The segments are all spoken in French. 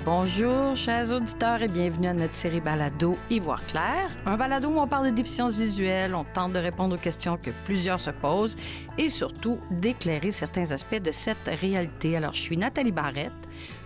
Bonjour, chers auditeurs, et bienvenue à notre série balado Y voir clair. Un balado où on parle de déficience visuelle, on tente de répondre aux questions que plusieurs se posent et surtout d'éclairer certains aspects de cette réalité. Alors, je suis Nathalie Barrette.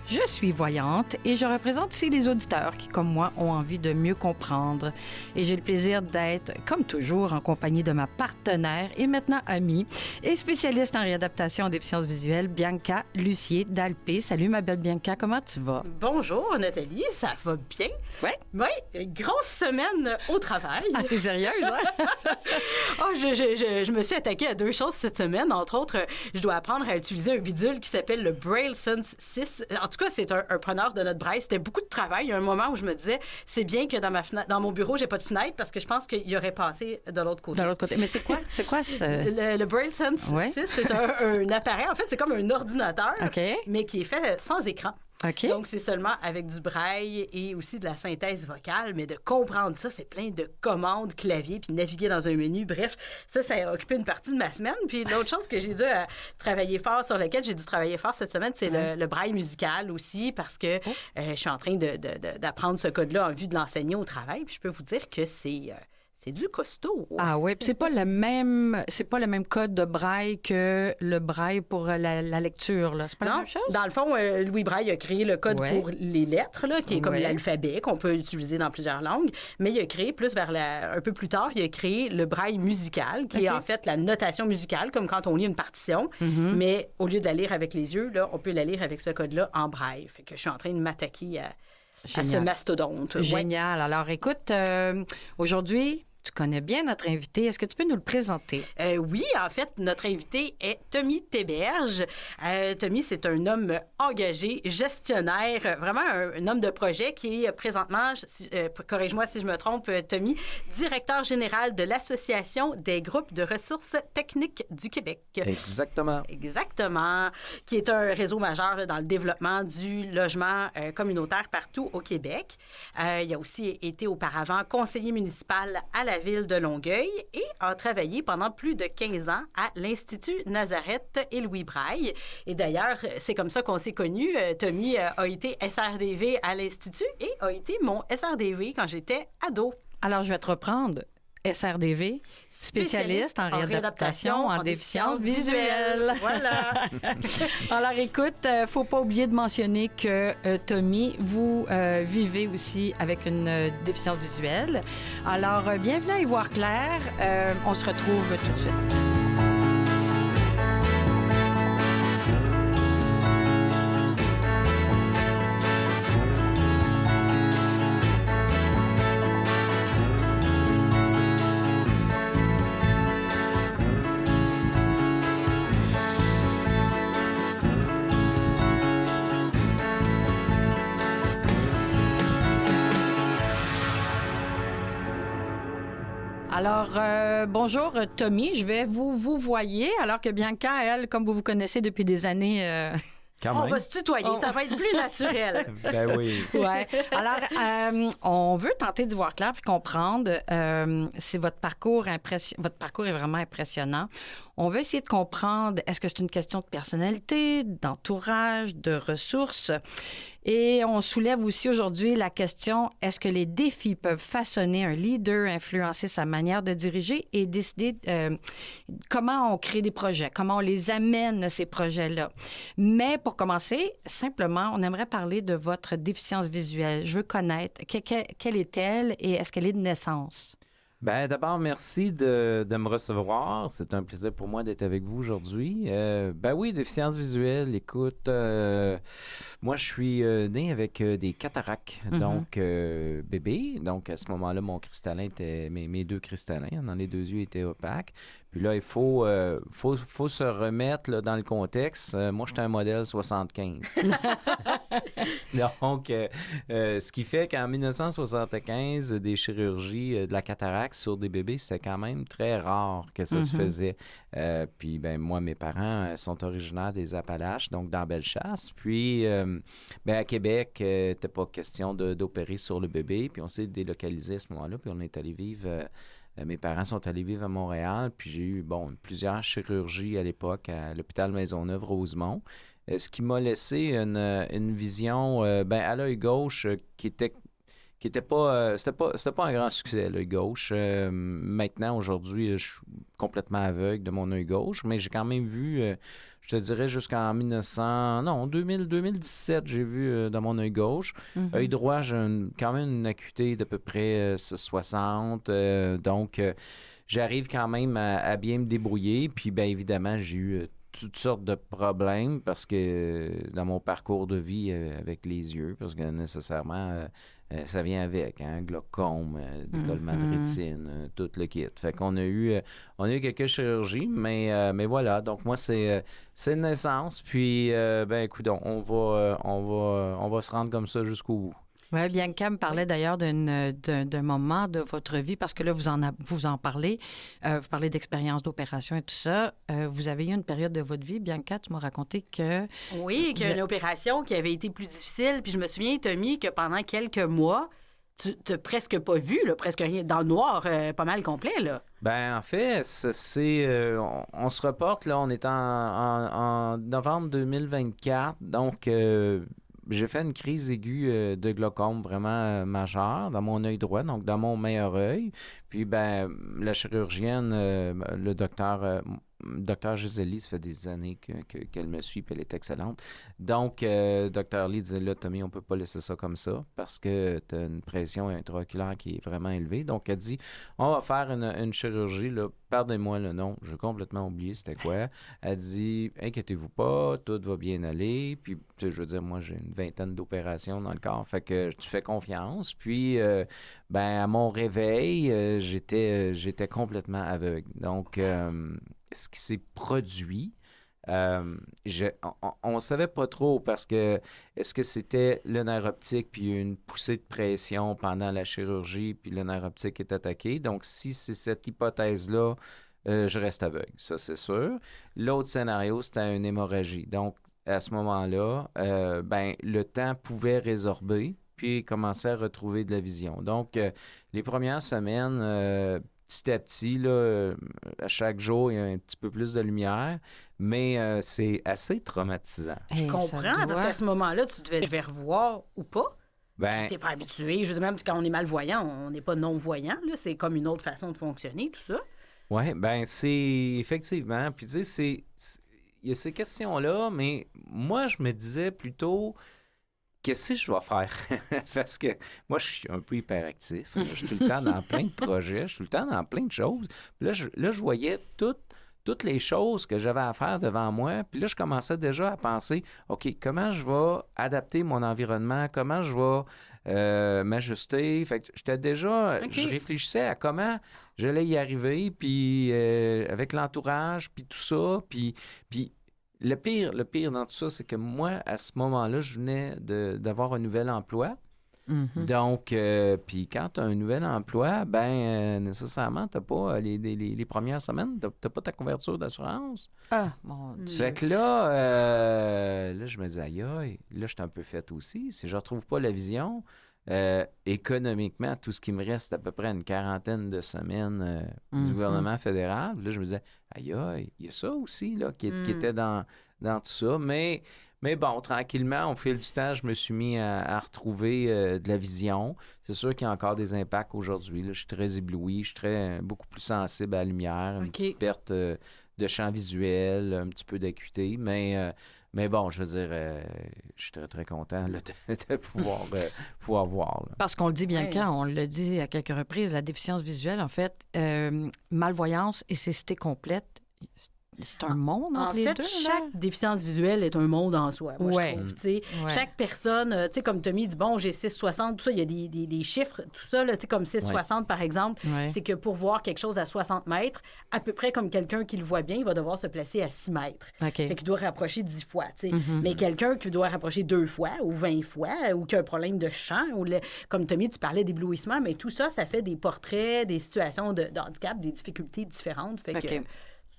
Je suis voyante et je représente ici les auditeurs qui, comme moi, ont envie de mieux comprendre. Et j'ai le plaisir d'être, comme toujours, en compagnie de ma partenaire et maintenant amie et spécialiste en réadaptation en déficience visuelle, Bianca Lucier d'Alpé. Salut ma belle Bianca, comment tu vas? Bonjour Nathalie, ça va bien? Oui? Oui, grosse semaine au travail. Ah, t'es sérieuse, hein? Oh, je me suis attaquée à deux choses cette semaine. Entre autres, je dois apprendre à utiliser un bidule qui s'appelle le Braille Sense 6. En tout cas, c'est un preneur de notre braille. C'était beaucoup de travail. Il y a un moment où je me disais, c'est bien que dans mon bureau, j'ai pas de fenêtre parce que je pense qu'il y aurait passé de l'autre côté. De l'autre côté. Mais c'est quoi? C'est quoi ce... Le Braille Sense 6, c'est un appareil. En fait, c'est comme un ordinateur, mais qui est fait sans écran. Okay. Donc, c'est seulement avec du braille et aussi de la synthèse vocale, mais de comprendre ça, c'est plein de commandes, clavier, puis naviguer dans un menu. Bref, ça a occupé une partie de ma semaine. Puis l'autre chose que j'ai dû travailler fort, sur laquelle j'ai dû travailler fort cette semaine, c'est le braille musical aussi, parce que je suis en train d'apprendre ce code-là en vue de l'enseigner au travail. Puis je peux vous dire que c'est du costaud. Ah oui, puis c'est pas le même code de braille que le braille pour la lecture, là. C'est pas la même chose? Dans le fond, Louis Braille a créé le code pour les lettres, là, qui est comme l'alphabet qu'on peut utiliser dans plusieurs langues, mais il a créé un peu plus tard, il a créé le braille musical, qui est en fait la notation musicale, comme quand on lit une partition, mais au lieu de la lire avec les yeux, là, on peut la lire avec ce code-là en braille. Fait que je suis en train de m'attaquer à ce mastodonte. Génial. Ouais. Alors, écoute, aujourd'hui, tu connais bien notre invité. Est-ce que tu peux nous le présenter? Oui, en fait, notre invité est Tommy Théberge. Tommy, c'est un homme engagé, gestionnaire, vraiment un homme de projet qui est présentement, corrige-moi si je me trompe, Tommy, directeur général de l'Association des groupes de ressources techniques du Québec. Exactement. Exactement. Qui est un réseau majeur là, dans le développement du logement communautaire partout au Québec. Il a aussi été auparavant conseiller municipal à la ville de Longueuil et a travaillé pendant plus de 15 ans à l'Institut Nazareth et Louis Braille. Et d'ailleurs, c'est comme ça qu'on s'est connus. Tommy a été SRDV à l'Institut et a été mon SRDV quand j'étais ado. Alors, je vais te reprendre. SRDV, spécialiste en réadaptation en déficience visuelle. Voilà. Alors, écoute, faut pas oublier de mentionner que Tommy, vous vivez aussi avec une déficience visuelle. Alors, bienvenue à Y voir clair. On se retrouve tout de suite. Alors, bonjour Tommy, je vais vous voyer, alors que Bianca, elle, comme vous connaissez depuis des années... On va se tutoyer, ça va être plus naturel. Ben oui. Ouais. Alors, on veut tenter d'y voir clair puis comprendre si votre parcours est vraiment impressionnant. On veut essayer de comprendre, est-ce que c'est une question de personnalité, d'entourage, de ressources? Et on soulève aussi aujourd'hui la question, est-ce que les défis peuvent façonner un leader, influencer sa manière de diriger et décider comment on crée des projets, comment on les amène, ces projets-là. Mais pour commencer, simplement, on aimerait parler de votre déficience visuelle. Je veux connaître, quelle est-elle et est-ce qu'elle est de naissance? Ben d'abord, merci de me recevoir. C'est un plaisir pour moi d'être avec vous aujourd'hui. Ben oui, déficience visuelle, écoute, moi je suis né avec des cataractes, donc bébé. Donc à ce moment-là, mon cristallin était, mes deux cristallins dans les deux yeux étaient opaques. Puis là, il faut se remettre là, dans le contexte. Moi, j'étais un modèle 75. Donc, ce qui fait qu'en 1975, des chirurgies de la cataracte sur des bébés, c'était quand même très rare que ça se faisait. Puis, ben moi, mes parents sont originaires des Appalaches, donc dans Bellechasse. Puis, ben à Québec, c'était pas question d'opérer sur le bébé. Puis, on s'est délocalisé à ce moment-là. Puis, on est allé vivre... mes parents sont allés vivre à Montréal, puis j'ai eu, plusieurs chirurgies à l'époque à l'hôpital Maisonneuve-Rosemont. ce qui m'a laissé une vision à l'œil gauche qui était pas, c'était pas un grand succès, l'œil gauche. Maintenant, aujourd'hui, je suis complètement aveugle de mon œil gauche, mais j'ai quand même vu, je te dirais jusqu'en 2017, j'ai vu dans mon œil gauche. Œil droit, j'ai quand même une acuité d'à peu près 660, donc j'arrive quand même à bien me débrouiller. Puis, bien évidemment, j'ai eu toutes sortes de problèmes parce que dans mon parcours de vie avec les yeux, parce que nécessairement, ça vient avec, hein, glaucome, décollement de rétine, tout le kit. Fait qu'on a eu quelques chirurgies, mais voilà. Donc moi, c'est une naissance. Puis, écoute, on va se rendre comme ça jusqu'au bout. Oui, Bianca me parlait d'ailleurs d'un moment de votre vie, parce que là, vous en parlez. Vous parlez d'expérience d'opération et tout ça. Vous avez eu une période de votre vie, Bianca, tu m'as raconté que... Oui, qu'il y a une opération qui avait été plus difficile. Puis je me souviens, Tommy, que pendant quelques mois, tu t'as presque pas vu, là, presque rien, dans le noir, pas mal complet, là. Ben, en fait, on se reporte, là, on est en novembre 2024, donc... j'ai fait une crise aiguë de glaucome vraiment majeure dans mon œil droit, donc dans mon meilleur œil. Puis, la chirurgienne, le docteur Giseli, ça fait des années qu'elle me suit, puis elle est excellente. Donc, docteur Lee disait, là, Tommy, on peut pas laisser ça comme ça parce que tu as une pression intraoculaire qui est vraiment élevée. Donc, elle dit, on va faire une chirurgie, là, pardonnez-moi le nom, j'ai complètement oublié c'était quoi. Elle dit, inquiétez-vous pas, tout va bien aller. Puis, je veux dire, moi, j'ai une vingtaine d'opérations dans le corps, fait que tu fais confiance. Puis, à mon réveil, j'étais complètement aveugle. Donc, ce qui s'est produit, on ne savait pas trop parce que est-ce que c'était le nerf optique puis une poussée de pression pendant la chirurgie puis le nerf optique est attaqué. Donc, si c'est cette hypothèse-là, je reste aveugle, ça c'est sûr. L'autre scénario, c'était une hémorragie. Donc, à ce moment-là, le temps pouvait résorber puis commencer à retrouver de la vision. Donc, les premières semaines... petit à petit, là, à chaque jour, il y a un petit peu plus de lumière, mais c'est assez traumatisant. Je comprends, parce qu'à ce moment-là, tu devais revoir ou pas. Tu t'es pas habitué. Je veux dire, même quand on est malvoyant, on n'est pas non-voyant. Là. C'est comme une autre façon de fonctionner, tout ça. Oui, c'est effectivement. Puis tu sais, il y a ces questions-là, mais moi, je me disais plutôt... Qu'est-ce que je vais faire? Parce que moi, je suis un peu hyperactif. Je suis tout le temps dans plein de projets. Je suis tout le temps dans plein de choses. Puis là, je voyais toutes les choses que j'avais à faire devant moi. Puis là, je commençais déjà à penser, OK, comment je vais adapter mon environnement? Comment je vais m'ajuster? Fait que j'étais déjà... Je réfléchissais à comment j'allais y arriver, puis avec l'entourage, puis tout ça. Puis le pire dans tout ça, c'est que moi, à ce moment-là, je venais d'avoir un nouvel emploi. Mm-hmm. Donc, puis quand tu as un nouvel emploi, nécessairement, tu n'as pas les premières semaines, tu n'as pas ta couverture d'assurance. Ah, mon Dieu. Fait que là, je me dis, aïe, là, je suis un peu faite aussi. Si je ne retrouve pas la vision, économiquement, tout ce qui me reste, à peu près une quarantaine de semaines du gouvernement fédéral. Là, je me disais, aïe, il y a ça aussi là, qui était dans tout ça. Mais bon, tranquillement, au fil du temps, je me suis mis à retrouver de la vision. C'est sûr qu'il y a encore des impacts aujourd'hui. Là, je suis très ébloui, je suis beaucoup plus sensible à la lumière, une petite perte de champ visuel, un petit peu d'acuité, mais bon, je veux dire, je suis très, très content là, de pouvoir voir. Là. Parce qu'on le dit bien on le dit à quelques reprises, la déficience visuelle, en fait, malvoyance et cécité complète, c'est un monde entre les deux. En fait, chaque déficience visuelle est un monde en soi, moi, je trouve. Chaque personne, comme Tommy dit, bon, j'ai 6,60, tout ça, il y a des chiffres, tout ça, là, comme 6,60 par exemple, c'est que pour voir quelque chose à 60 mètres, à peu près comme quelqu'un qui le voit bien, il va devoir se placer à 6 mètres. Fait qu'il doit rapprocher 10 fois. Mais quelqu'un qui doit rapprocher 2 fois ou 20 fois, ou qui a un problème de champ, ou comme Tommy, tu parlais d'éblouissement, mais tout ça, ça fait des portraits, des situations de handicap, des difficultés différentes. Fait que...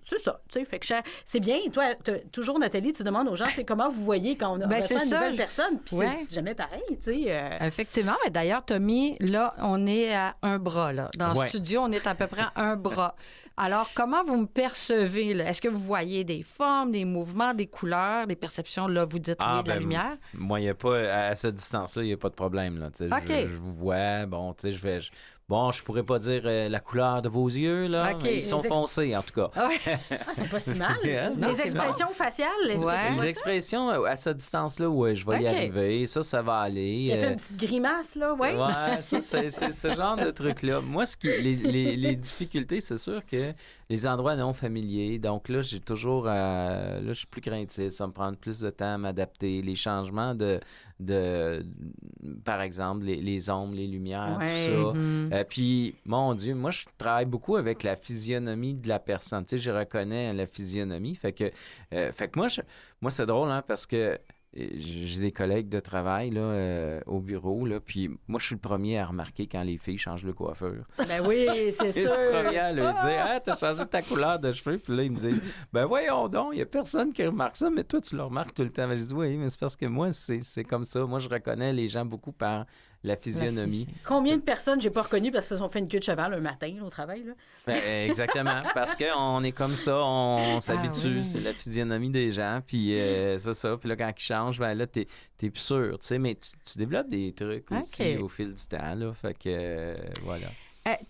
C'est ça, tu sais, fait que c'est bien. Toi, toujours, Nathalie, tu demandes aux gens, comment vous voyez quand on reçoit une nouvelle personne, puis c'est jamais pareil, tu sais. Effectivement, mais d'ailleurs, Tommy, là, on est à un bras, là. Dans le studio, on est à peu près à un bras. Alors, comment vous me percevez, là? Est-ce que vous voyez des formes, des mouvements, des couleurs, des perceptions? Là, vous dites oui, de la lumière. Moi, il n'y a pas, à cette distance-là, il n'y a pas de problème. Là, OK. Je vous vois, bon, tu sais, je pourrais pas dire la couleur de vos yeux, là, OK. mais ils sont foncés, en tout cas. Ouais. C'est pas si mal. Non, Les c'est expressions faciales, est-ce que tu Ouais. vois Les ça? expressions, à cette distance-là, ouais, je vais y OK. arriver. Ça va aller. Tu as fait une petite grimace, là, oui? Ouais, ça, c'est ce genre de truc-là. Moi, les difficultés, c'est sûr que les endroits non familiers, donc là, j'ai toujours... là, je suis plus craintif. Ça va me prendre plus de temps à m'adapter. Les changements par exemple, les ombres, les lumières, Ouais. tout ça. Puis, mon Dieu, moi, je travaille beaucoup avec la physionomie de la personne. Tu sais, je reconnais la physionomie. Fait que moi, c'est drôle, hein, parce que j'ai des collègues de travail là, au bureau, là, puis moi, je suis le premier à remarquer quand les filles changent de coiffure. Ben oui, c'est Je suis sûr. le premier à leur dire « Ah, t'as changé ta couleur de cheveux. » Puis là, ils me disent « Ben voyons donc, il n'y a personne qui remarque ça, mais toi, tu le remarques tout le temps. » Je dis « Oui, mais c'est parce que moi, c'est comme ça. Moi, je reconnais les gens beaucoup par la physionomie. » Combien de personnes j'ai pas reconnues parce qu'ils se sont fait une queue de cheval un matin au travail, là? Ben, exactement, parce qu'on est comme ça, on s'habitue, oui. c'est la physionomie des gens, puis c'est ça. Puis là, quand ils changent, ben là, t'es plus sûr, tu sais, mais tu développes des trucs aussi au fil du temps, là, fait que voilà.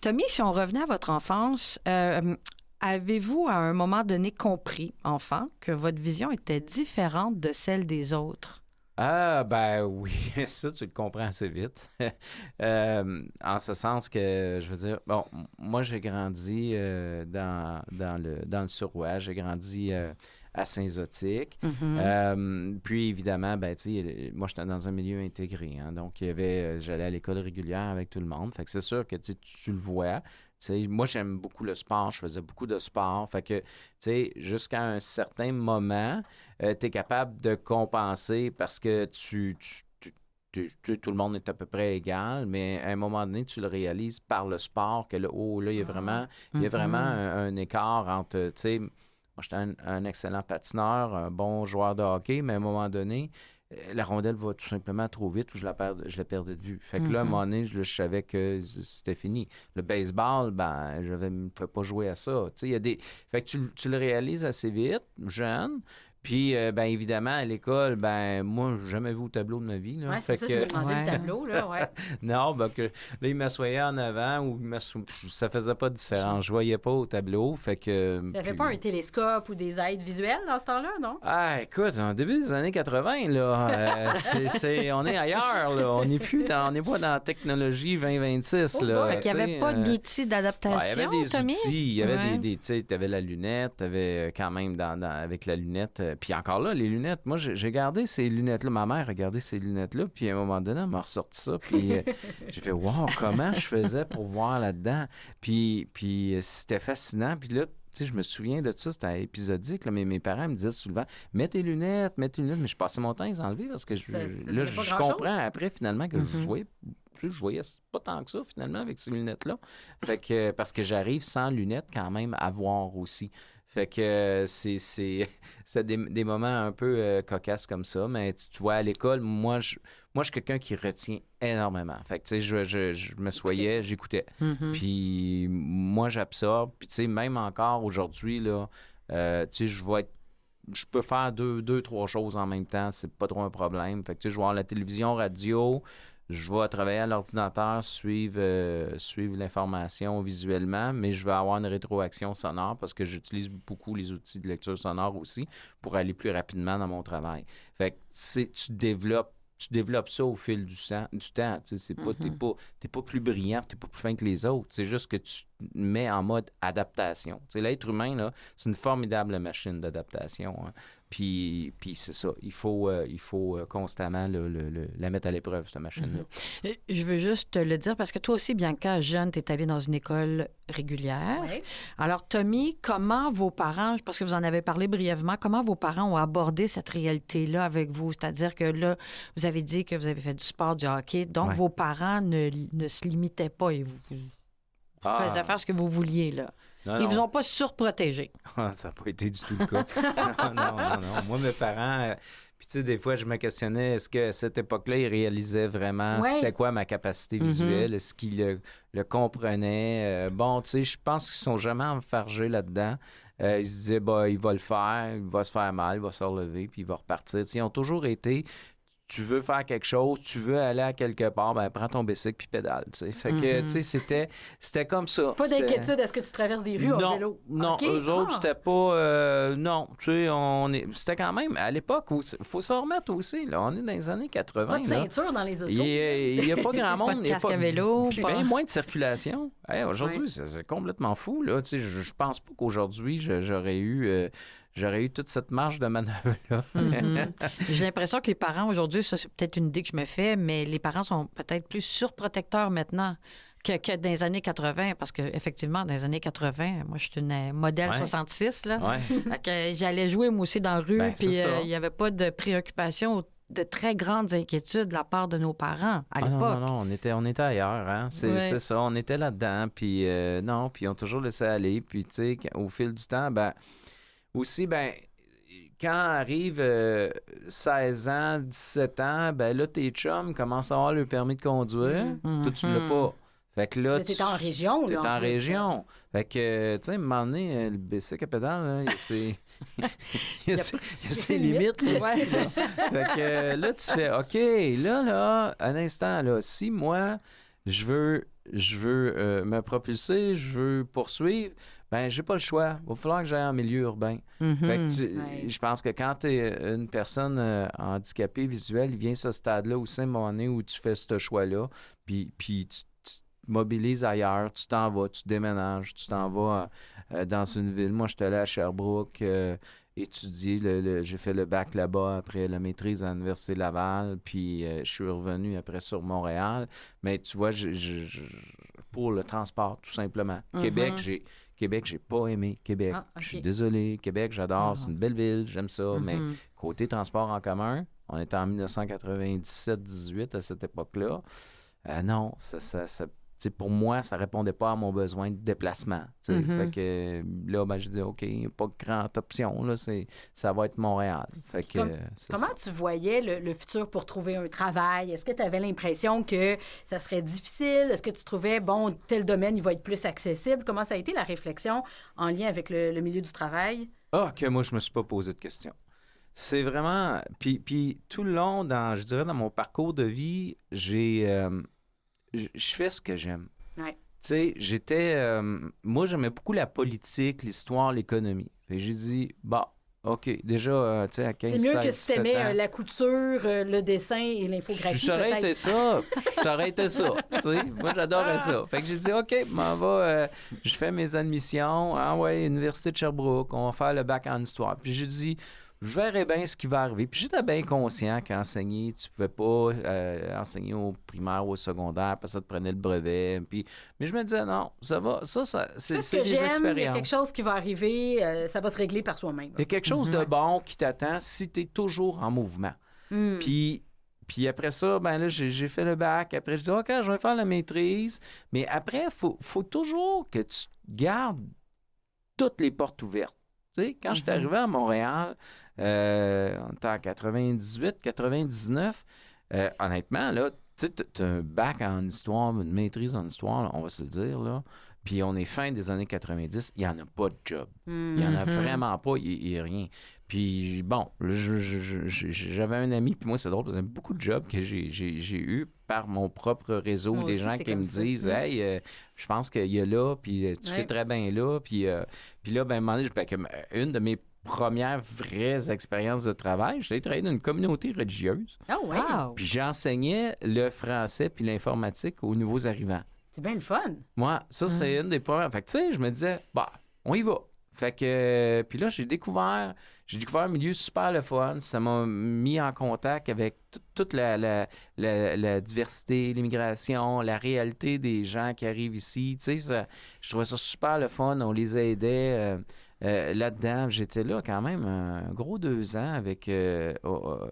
Tommy, si on revenait à votre enfance, avez-vous à un moment donné compris, enfant, que votre vision était différente de celle des autres? Ah, ben oui, ça, tu le comprends assez vite. En ce sens que, je veux dire, bon, moi, j'ai grandi dans le Suroît, j'ai grandi à Saint-Zotique. Puis, évidemment, ben, tu sais, moi, j'étais dans un milieu intégré, hein, donc j'allais à l'école régulière avec tout le monde. Fait que c'est sûr que tu le vois. T'sais, moi, j'aime beaucoup le sport. Je faisais beaucoup de sport. Fait que, tu sais, jusqu'à un certain moment, tu es capable de compenser parce que tout le monde est à peu près égal, mais à un moment donné, tu le réalises par le sport que là, il y a vraiment un écart entre, tu sais, moi, j'étais un excellent patineur, un bon joueur de hockey, mais à un moment donné, la rondelle va tout simplement trop vite ou je la perdais de vue. Fait que là, à un moment donné, je savais que c'était fini. Le baseball, ben, je ne me fais pas jouer à ça. Tu sais, il y a des... Fait que tu le réalises assez vite, jeune. Puis, ben évidemment, à l'école, ben moi, j'ai jamais vu au tableau de ma vie. Là. Oui, c'est ça, je me demandais le tableau, là, ouais. Non, ben que là, il m'assoyait en avant ou ça faisait pas de différence. Je voyais pas au tableau, fait que... Tu n'avais pas un télescope ou des aides visuelles dans ce temps-là, non? Ah, écoute, en début des années 80, là, on est ailleurs, là. On n'est pas dans la technologie 2026, là. Fait qu'il n'y avait pas d'outils d'adaptation, il y avait des Tommy? outils, il y avait tu sais, tu avais la lunette, tu avais quand même avec la lunette... Puis encore là, les lunettes, moi, j'ai gardé ces lunettes-là. Ma mère a gardé ces lunettes-là, puis à un moment donné, elle m'a ressorti ça. Puis j'ai fait, wow, comment je faisais pour voir là-dedans? Puis c'était fascinant. Puis là, tu sais, je me souviens de ça, c'était épisodique, là, mais mes parents me disaient souvent, mets tes lunettes, mais je passais mon temps à les enlever parce que je comprends après, finalement, que je voyais pas tant que ça, finalement, avec ces lunettes-là. Fait que, parce que j'arrive sans lunettes quand même à voir aussi. Fait que c'est des moments un peu cocasses comme ça, mais tu vois, à l'école, moi, je suis quelqu'un qui retient énormément. Fait que, tu sais, je m'assoyais, j'écoutais. Puis moi, j'absorbe. Puis, tu sais, même encore aujourd'hui, là, tu sais, je peux faire deux, trois choses en même temps. C'est pas trop un problème. Fait que, tu sais, je vais voir la télévision, radio... Je vais travailler à l'ordinateur, suivre l'information visuellement, mais je vais avoir une rétroaction sonore parce que j'utilise beaucoup les outils de lecture sonore aussi pour aller plus rapidement dans mon travail. Fait que tu développes ça au fil du temps. C'est pas, t'es pas plus brillant, t'es pas plus fin que les autres. C'est juste que tu te mets en mode adaptation. L'être humain, là, c'est une formidable machine d'adaptation. Hein. Puis c'est ça. Il faut constamment la mettre à l'épreuve, cette machine-là. Je veux juste te le dire parce que toi aussi, Bianca, jeune, tu es allée dans une école régulière. Oui. Alors, Tommy, comment vos parents, parce que vous en avez parlé brièvement, comment vos parents ont abordé cette réalité-là avec vous? C'est-à-dire que là, vous avez dit que vous avez fait du sport, du hockey, donc vos parents ne se limitaient pas et vous faisiez faire ce que vous vouliez, là. Non, Ils vous ont pas surprotégé. Ça n'a pas été du tout le cas. non. Moi, mes parents... Puis, tu sais, des fois, je me questionnais, est-ce qu'à cette époque-là, il réalisait vraiment Ouais. c'était quoi ma capacité visuelle? Est-ce qu'il le comprenait? Bon, tu sais, je pense qu'ils sont jamais enfargés là-dedans. Ils se disaient, bah, il va le faire, il va se faire mal, il va se relever, puis il va repartir. Tu sais, ils ont toujours été... Tu veux faire quelque chose, tu veux aller à quelque part, ben prends ton bicycle puis pédale, tu sais. Fait que, tu sais, c'était comme ça. Pas d'inquiétude, est-ce que tu traverses des rues en vélo? Non, OK. eux autres, c'était pas... non, tu sais, c'était quand même... À l'époque, il faut se remettre aussi, là. On est dans les années 80, Pas de là. ceinture dans les autos. Il n'y a pas grand monde. Pas de il y a casque à vélo, Puis pas- bien moins de circulation. Hey, aujourd'hui, Ouais. c'est complètement fou, là. Tu sais, je pense pas qu'aujourd'hui, j'aurais eu toute cette marge de manœuvre-là. Mhm. J'ai l'impression que les parents aujourd'hui, ça c'est peut-être une idée que je me fais, mais les parents sont peut-être plus surprotecteurs maintenant que dans les années 80, parce qu'effectivement, dans les années 80, moi je suis une modèle Ouais. 66, là. Ouais. Fait que j'allais jouer moi aussi dans la rue, Ben, puis c'est ça. il n'y avait pas de préoccupation, de très grandes inquiétudes de la part de nos parents à Ah non, l'époque. non, on était ailleurs, hein. C'est Ouais. ça, on était là-dedans, puis non, puis ils ont toujours laissé aller, puis tu sais, au fil du temps, ben, aussi, ben, quand arrive 16 ans, 17 ans, ben là, tes chums commencent à avoir le permis de conduire. Toi, tu l'as pas. Fait que là, Mais t'es en région, t'es là. en plus, là. région. Fait que, tu sais, à un moment donné, le bicycle à pédale, là, il y a ses, il y a ses limites, là, aussi, là. Fait que là, tu fais, OK, là, un instant, là, si moi, je veux me propulser, je veux poursuivre, ben j'ai pas le choix. Il va falloir que j'aille en milieu urbain. Mhm. Fait que Ouais. je pense que quand tu es une personne handicapée visuelle, il vient ce stade-là aussi, à un moment donné, où tu fais ce choix-là, puis tu te mobilises ailleurs, tu t'en vas, tu déménages, tu t'en vas dans une ville. Moi, je suis allé à Sherbrooke étudier. J'ai fait le bac là-bas après la maîtrise à l'Université Laval, puis je suis revenu après sur Montréal. Mais tu vois, pour le transport, tout simplement. Québec, j'ai pas aimé Québec. Ah, ok. Je suis désolé. Québec, j'adore. C'est une belle ville. J'aime ça. Mais côté transport en commun, on était en 1997-18 à cette époque-là. Non, tu sais, pour moi, ça répondait pas à mon besoin de déplacement. Tu sais. Fait que là, ben, j'ai dit, OK, pas de grande option. Là, ça va être Montréal. Fait que, c'est Comment ça. tu voyais le futur pour trouver un travail? Est-ce que tu avais l'impression que ça serait difficile? Est-ce que tu trouvais, bon, tel domaine, il va être plus accessible? Comment ça a été la réflexion en lien avec le milieu du travail? Ah, que moi, je me suis pas posé de questions. C'est vraiment... Puis tout le long, je dirais, dans mon parcours de vie, je fais ce que j'aime. Ouais. Tu sais, moi, j'aimais beaucoup la politique, l'histoire, l'économie. Fait que j'ai dit, bah, OK, déjà, tu sais, à 15, C'est mieux 16, que si 17 t'aimais ans, la couture, le dessin et l'infographie, ça aurait été peut-être. ça. Ça aurait été ça. Tu sais, moi, j'adorais ça. Fait que j'ai dit, OK, m'en va, je fais mes admissions. Ah ouais, Université de Sherbrooke, on va faire le bac en histoire. Puis j'ai dit, je verrai bien ce qui va arriver. Puis j'étais bien conscient qu'enseigner, tu pouvais pas enseigner au primaire ou au secondaire, parce que ça te prenait le brevet. Mais je me disais, non, ça va, Fais ce c'est que des j'aime, il y a expériences. quelque chose qui va arriver, ça va se régler par soi-même. Il y a quelque chose de bon qui t'attend si tu es toujours en mouvement. Puis après ça, ben là, j'ai fait le bac. Après, je dis, OK, je vais faire la maîtrise. Mais après, faut toujours que tu gardes toutes les portes ouvertes. Tu sais, quand je suis arrivé à Montréal, on était en 98, 99, honnêtement, là, tu sais, t'as un bac en histoire, une maîtrise en histoire, là, on va se le dire, là. Puis on est fin des années 90, il n'y en a pas de job. Il n'y en a vraiment pas, il n'y a rien. Puis bon, là, j'avais un ami, puis moi, c'est drôle, parce qu'il y a beaucoup de jobs que j'ai eu par mon propre réseau, Moi des aussi, gens c'est qui comme me ça. disent, hey, je pense qu'il y a là, puis tu fais très bien là. Puis là, ben, à un moment donné, une de mes premières vraies expériences de travail, j'ai travaillé dans une communauté religieuse. Oh, ouais. Wow. Puis j'enseignais le français puis l'informatique aux nouveaux arrivants. C'est bien le fun. Moi, ça, c'est une des premières. Fait que, tu sais, je me disais, bah, on y va. Fait que, puis là, j'ai découvert un milieu super le fun. Ça m'a mis en contact avec toute la diversité, l'immigration, la réalité des gens qui arrivent ici. Tu sais, je trouvais ça super le fun. On les aidait là-dedans. J'étais là quand même un gros 2 ans avec,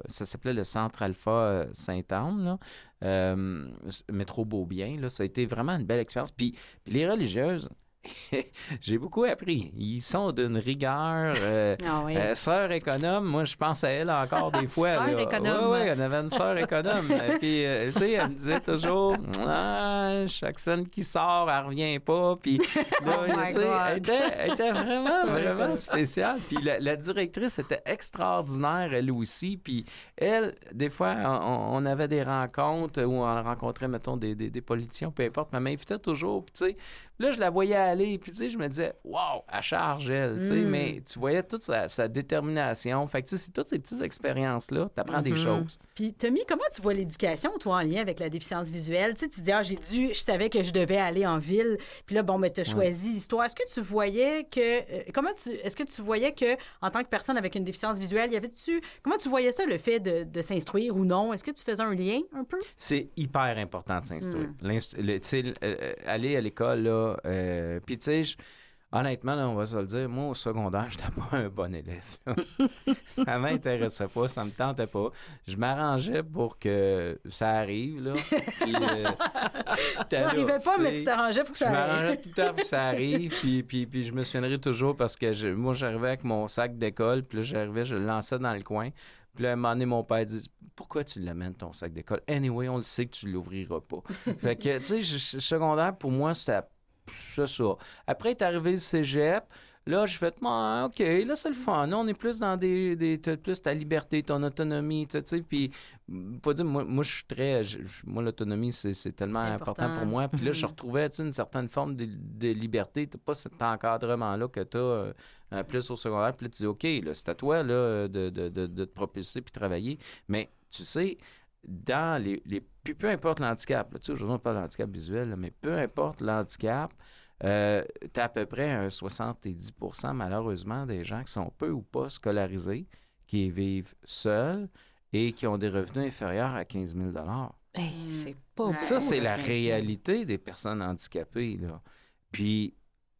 ça s'appelait le Centre Alpha Sainte-Anne, là. Métro Beaubien, là. Ça a été vraiment une belle expérience. Puis les religieuses, j'ai beaucoup appris. Ils sont d'une rigueur. Ah oui. Sœur économe, moi, je pense à elle encore des fois. Sœur économe. Oui, on avait une sœur économe. Puis, tu sais, elle me disait toujours, chaque scène qui sort, elle revient pas. Puis, là, Oh my tu sais, God. elle était vraiment, Sœur vraiment économe. spéciale. Puis, la directrice était extraordinaire, elle aussi. Puis, elle, des fois, on avait des rencontres où on rencontrait, mettons, des politiciens, peu importe, mais elle m'invitait toujours. Puis, tu sais, là, je la voyais aller, puis tu sais, je me disais, wow, elle charge, elle, tu sais, mais tu voyais toute sa détermination. Fait que, tu sais, c'est toutes ces petites expériences-là, tu apprends des choses. Puis, Tommy, comment tu vois l'éducation, toi, en lien avec la déficience visuelle? Tu sais, tu dis, je savais que je devais aller en ville, puis là, bon, mais tu as choisi l'histoire. Est-ce que tu voyais que, est-ce que tu voyais que, en tant que personne avec une déficience visuelle, comment tu voyais ça, le fait de s'instruire ou non? Est-ce que tu faisais un lien un peu? C'est hyper important de s'instruire. Tu sais, aller à l'école, là, puis tu sais, honnêtement, là, on va se le dire, moi, au secondaire, je n'étais pas un bon élève. Là. Ça m'intéressait pas, ça me tentait pas. Je m'arrangeais pour que ça arrive, là. Puis, Ça n'arrivait pas, mais tu t'arrangeais pour que ça je arrive. m'arrangeais tout le temps pour que ça arrive, puis je me souviendrai toujours parce que moi, j'arrivais avec mon sac d'école, puis là, je le lançais dans le coin. Puis là, à un moment donné, mon père dit « Pourquoi tu l'amènes, ton sac d'école? Anyway, on le sait que tu l'ouvriras pas. » Fait que, tu sais, secondaire, pour moi, c'était ça. Après, est arrivé le cégep. Là, j'ai fait, OK, là, c'est le fun. Là, on est plus dans t'as plus ta liberté, ton autonomie, tu sais. Puis, faut dire, moi, je suis très. Moi, l'autonomie, c'est tellement important pour moi. Puis là, je retrouvais, tu sais, une certaine forme de liberté. T'as pas cet encadrement-là que t'as plus au secondaire. Puis là, tu dis, OK, là, c'est à toi, là, de te propulser puis travailler. Mais, tu sais, dans puis peu importe l'handicap, là, tu sais, aujourd'hui, on parle d'handicap visuel, là, mais peu importe l'handicap, tu as à peu près un 70% malheureusement des gens qui sont peu ou pas scolarisés, qui vivent seuls et qui ont des revenus inférieurs à 15 000 Hey, c'est pas Ça, beaucoup, c'est là, la 15 000. réalité des personnes handicapées, là. Puis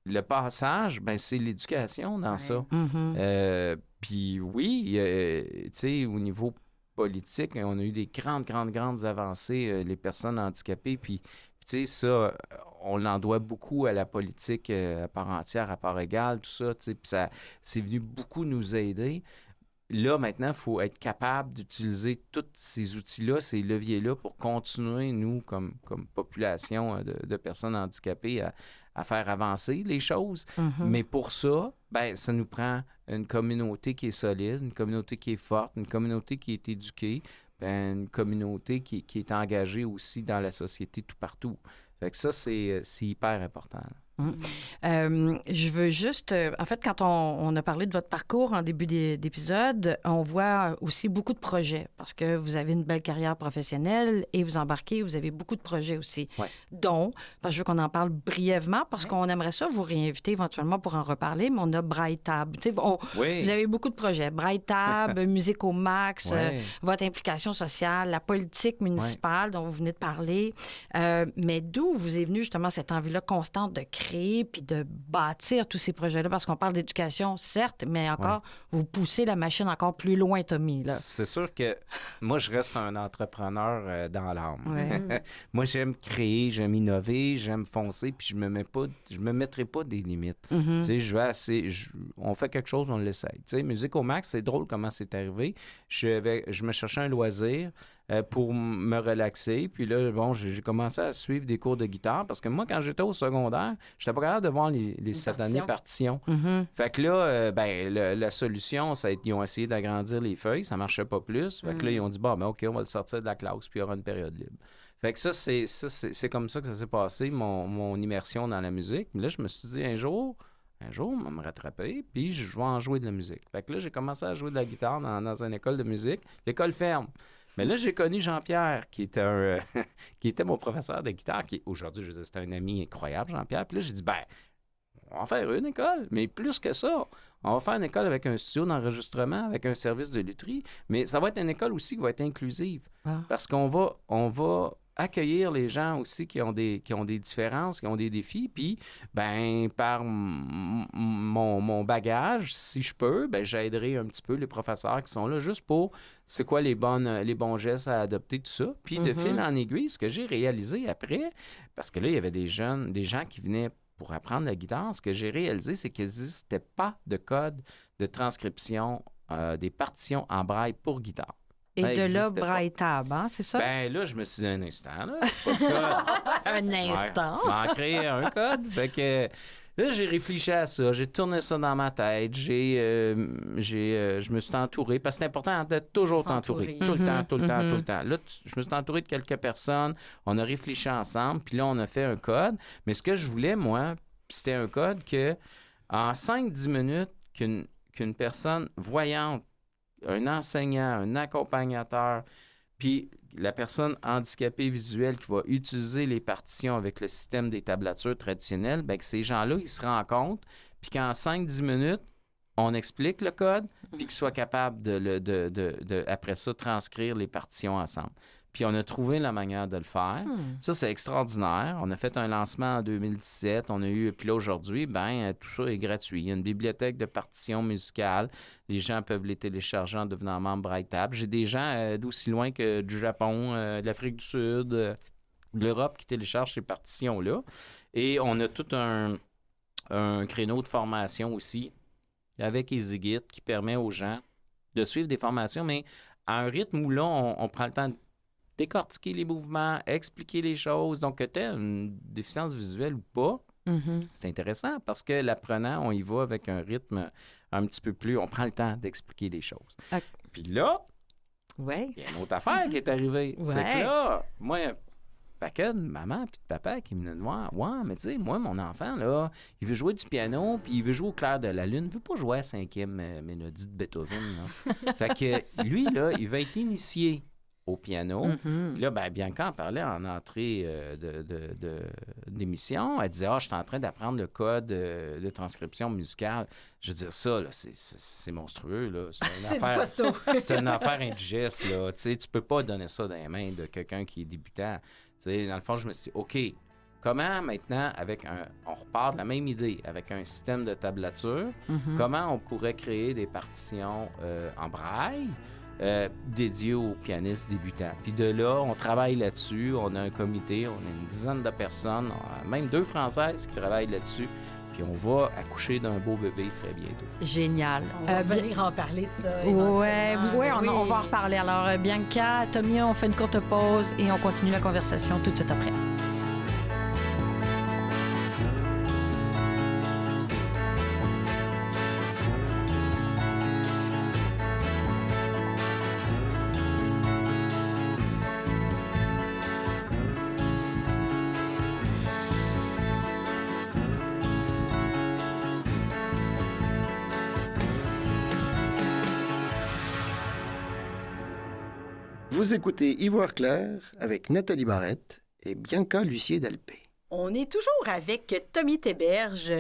le passage, ben c'est l'éducation dans ça. Mhm. Puis oui, tu sais, au niveau politique, on a eu des grandes avancées, les personnes handicapées. Puis tu sais, ça, on en doit beaucoup à la politique à part entière, à part égale, tout ça. Tu sais, puis ça, c'est venu beaucoup nous aider. Là, maintenant, il faut être capable d'utiliser tous ces outils-là, ces leviers-là pour continuer, nous, comme population de personnes handicapées, à faire avancer les choses. Mais pour ça, ben, ça nous prend une communauté qui est solide, une communauté qui est forte, une communauté qui est éduquée, ben, une communauté qui est engagée aussi dans la société tout partout. Fait que ça, c'est hyper important. Je veux juste... en fait, quand on a parlé de votre parcours en début d'épisode, on voit aussi beaucoup de projets parce que vous avez une belle carrière professionnelle et vous embarquez, vous avez beaucoup de projets aussi. Ouais. Dont, parce que je veux qu'on en parle brièvement parce qu'on aimerait ça vous réinviter éventuellement pour en reparler, mais on a Bright Tab. Tu sais, Oui. vous avez beaucoup de projets. Bright Tab, Musique au Max, Ouais. votre implication sociale, la politique municipale dont vous venez de parler. Mais d'où vous est venue justement cette envie-là constante de créer puis de bâtir tous ces projets-là? Parce qu'on parle d'éducation, certes, mais encore, vous poussez la machine encore plus loin, Tommy. Là. C'est sûr que moi, je reste un entrepreneur dans l'âme. Ouais. Moi, j'aime créer, j'aime innover, j'aime foncer, puis je me mettrai pas des limites. Tu sais, on fait quelque chose, on l'essaye. Tu sais, Musique au Max, c'est drôle comment c'est arrivé. Je me cherchais un loisir pour me relaxer. Puis là, bon, j'ai commencé à suivre des cours de guitare parce que moi, quand j'étais au secondaire, j'étais pas capable de voir les satanées partitions. Fait que là, la solution, ils ont essayé d'agrandir les feuilles, ça marchait pas plus. Fait que là, ils ont dit, OK, on va le sortir de la classe, puis il y aura une période libre. Fait que ça, c'est comme ça que ça s'est passé, mon immersion dans la musique. Mais là, je me suis dit, un jour, on va me rattraper, puis je vais en jouer de la musique. Fait que là, j'ai commencé à jouer de la guitare dans une école de musique. L'école ferme. Mais là, j'ai connu Jean-Pierre, qui était qui était mon professeur de guitare, qui aujourd'hui, je veux dire, c'est un ami incroyable, Jean-Pierre. Puis là, j'ai dit, on va faire une école, mais plus que ça. On va faire une école avec un studio d'enregistrement, avec un service de lutherie, mais ça va être une école aussi qui va être inclusive. Parce qu'on va accueillir les gens aussi qui ont des différences, qui ont des défis, puis par mon bagage, si je peux, j'aiderai un petit peu les professeurs qui sont là juste pour c'est quoi les bons gestes à adopter, tout ça. Puis de fil en aiguille, ce que j'ai réalisé après, parce que là, il y avait des gens qui venaient pour apprendre la guitare, ce que j'ai réalisé, c'est qu'il n'existait pas de code de transcription des partitions en braille pour guitare. Et de là, existait pas. braille tab, hein, c'est ça? Ben là, je me suis dit un instant, là, pas de code. Un instant. Ouais, m'en créer un code. Fait que là, j'ai réfléchi à ça, j'ai tourné ça dans ma tête, je me suis entouré, parce que c'est important d'être toujours entouré. Tout le temps, tout le temps, tout le temps. Là, je me suis entouré de quelques personnes, on a réfléchi ensemble, puis là, on a fait un code. Mais ce que je voulais, moi, c'était un code que en 5-10 minutes, qu'une personne voyante, un enseignant, un accompagnateur, puis la personne handicapée visuelle qui va utiliser les partitions avec le système des tablatures traditionnelles, bien que ces gens-là, ils se rencontrent, puis qu'en 5-10 minutes, on explique le code, puis qu'ils soient capables de, après ça, transcrire les partitions ensemble. Puis on a trouvé la manière de le faire. Ça, c'est extraordinaire. On a fait un lancement en 2017. On a eu, puis là, aujourd'hui, tout ça est gratuit. Il y a une bibliothèque de partitions musicales. Les gens peuvent les télécharger en devenant membre BrailleTab. J'ai des gens d'aussi loin que du Japon, de l'Afrique du Sud, de l'Europe qui téléchargent ces partitions-là. Et on a tout un créneau de formation aussi avec EasyGit qui permet aux gens de suivre des formations, mais à un rythme où là, on prend le temps de décortiquer les mouvements, expliquer les choses. Donc, que tu aies une déficience visuelle ou pas, c'est intéressant parce que l'apprenant, on y va avec un rythme un petit peu plus... On prend le temps d'expliquer les choses. Okay. Puis là, il y a une autre affaire qui est arrivée. C'est que là, moi, un paquet de maman puis de papa qui me venaient de voir. Ouais, mais tu sais, moi, mon enfant, là, il veut jouer du piano puis il veut jouer au clair de la lune. Il veut pas jouer à la 5e mélodie de Beethoven. Là. Fait que lui, là, il va être initié au piano. Puis là, Bianca en parlait en entrée d'émission. Elle disait, je suis en train d'apprendre le code de transcription musicale. Je veux dire, ça, là, c'est monstrueux. Là. C'est une affaire indigeste. Là. Tu peux pas donner ça dans les mains de quelqu'un qui est débutant. T'sais, dans le fond, je me suis dit, OK, comment maintenant, on repart de la même idée, avec un système de tablature, comment on pourrait créer des partitions en braille dédié aux pianistes débutants. Puis de là, on travaille là-dessus. On a un comité, on a une dizaine de personnes, même 2 Françaises qui travaillent là-dessus. Puis on va accoucher d'un beau bébé très bientôt. Génial. On va venir en parler de ça. Oui, on va en reparler. Alors, Bianca, Tommy, on fait une courte pause et on continue la conversation tout de suite après. Vous écoutez Ivoire clair avec Nathalie Barrette et Bianca Lucier-Dalpé. On est toujours avec Tommy Théberge,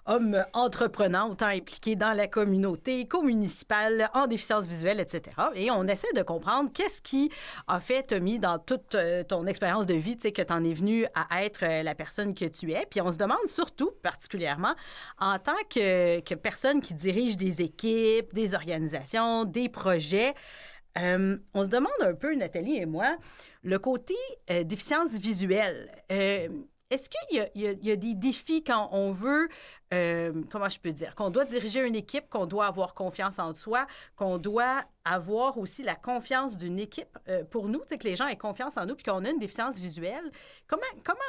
homme entreprenant, autant impliqué dans la communauté, co-municipale, en déficience visuelle, etc. Et on essaie de comprendre qu'est-ce qui a fait, Tommy, dans toute ton expérience de vie, tu sais, que tu en es venu à être la personne que tu es. Puis on se demande surtout, particulièrement, en tant que personne qui dirige des équipes, des organisations, des projets, on se demande un peu, Nathalie et moi, le côté déficience visuelle. Est-ce qu'il y a des défis quand on veut, comment je peux dire, qu'on doit diriger une équipe, qu'on doit avoir confiance en soi, qu'on doit avoir aussi la confiance d'une équipe pour nous, tu sais, que les gens aient confiance en nous puis qu'on a une déficience visuelle. Comment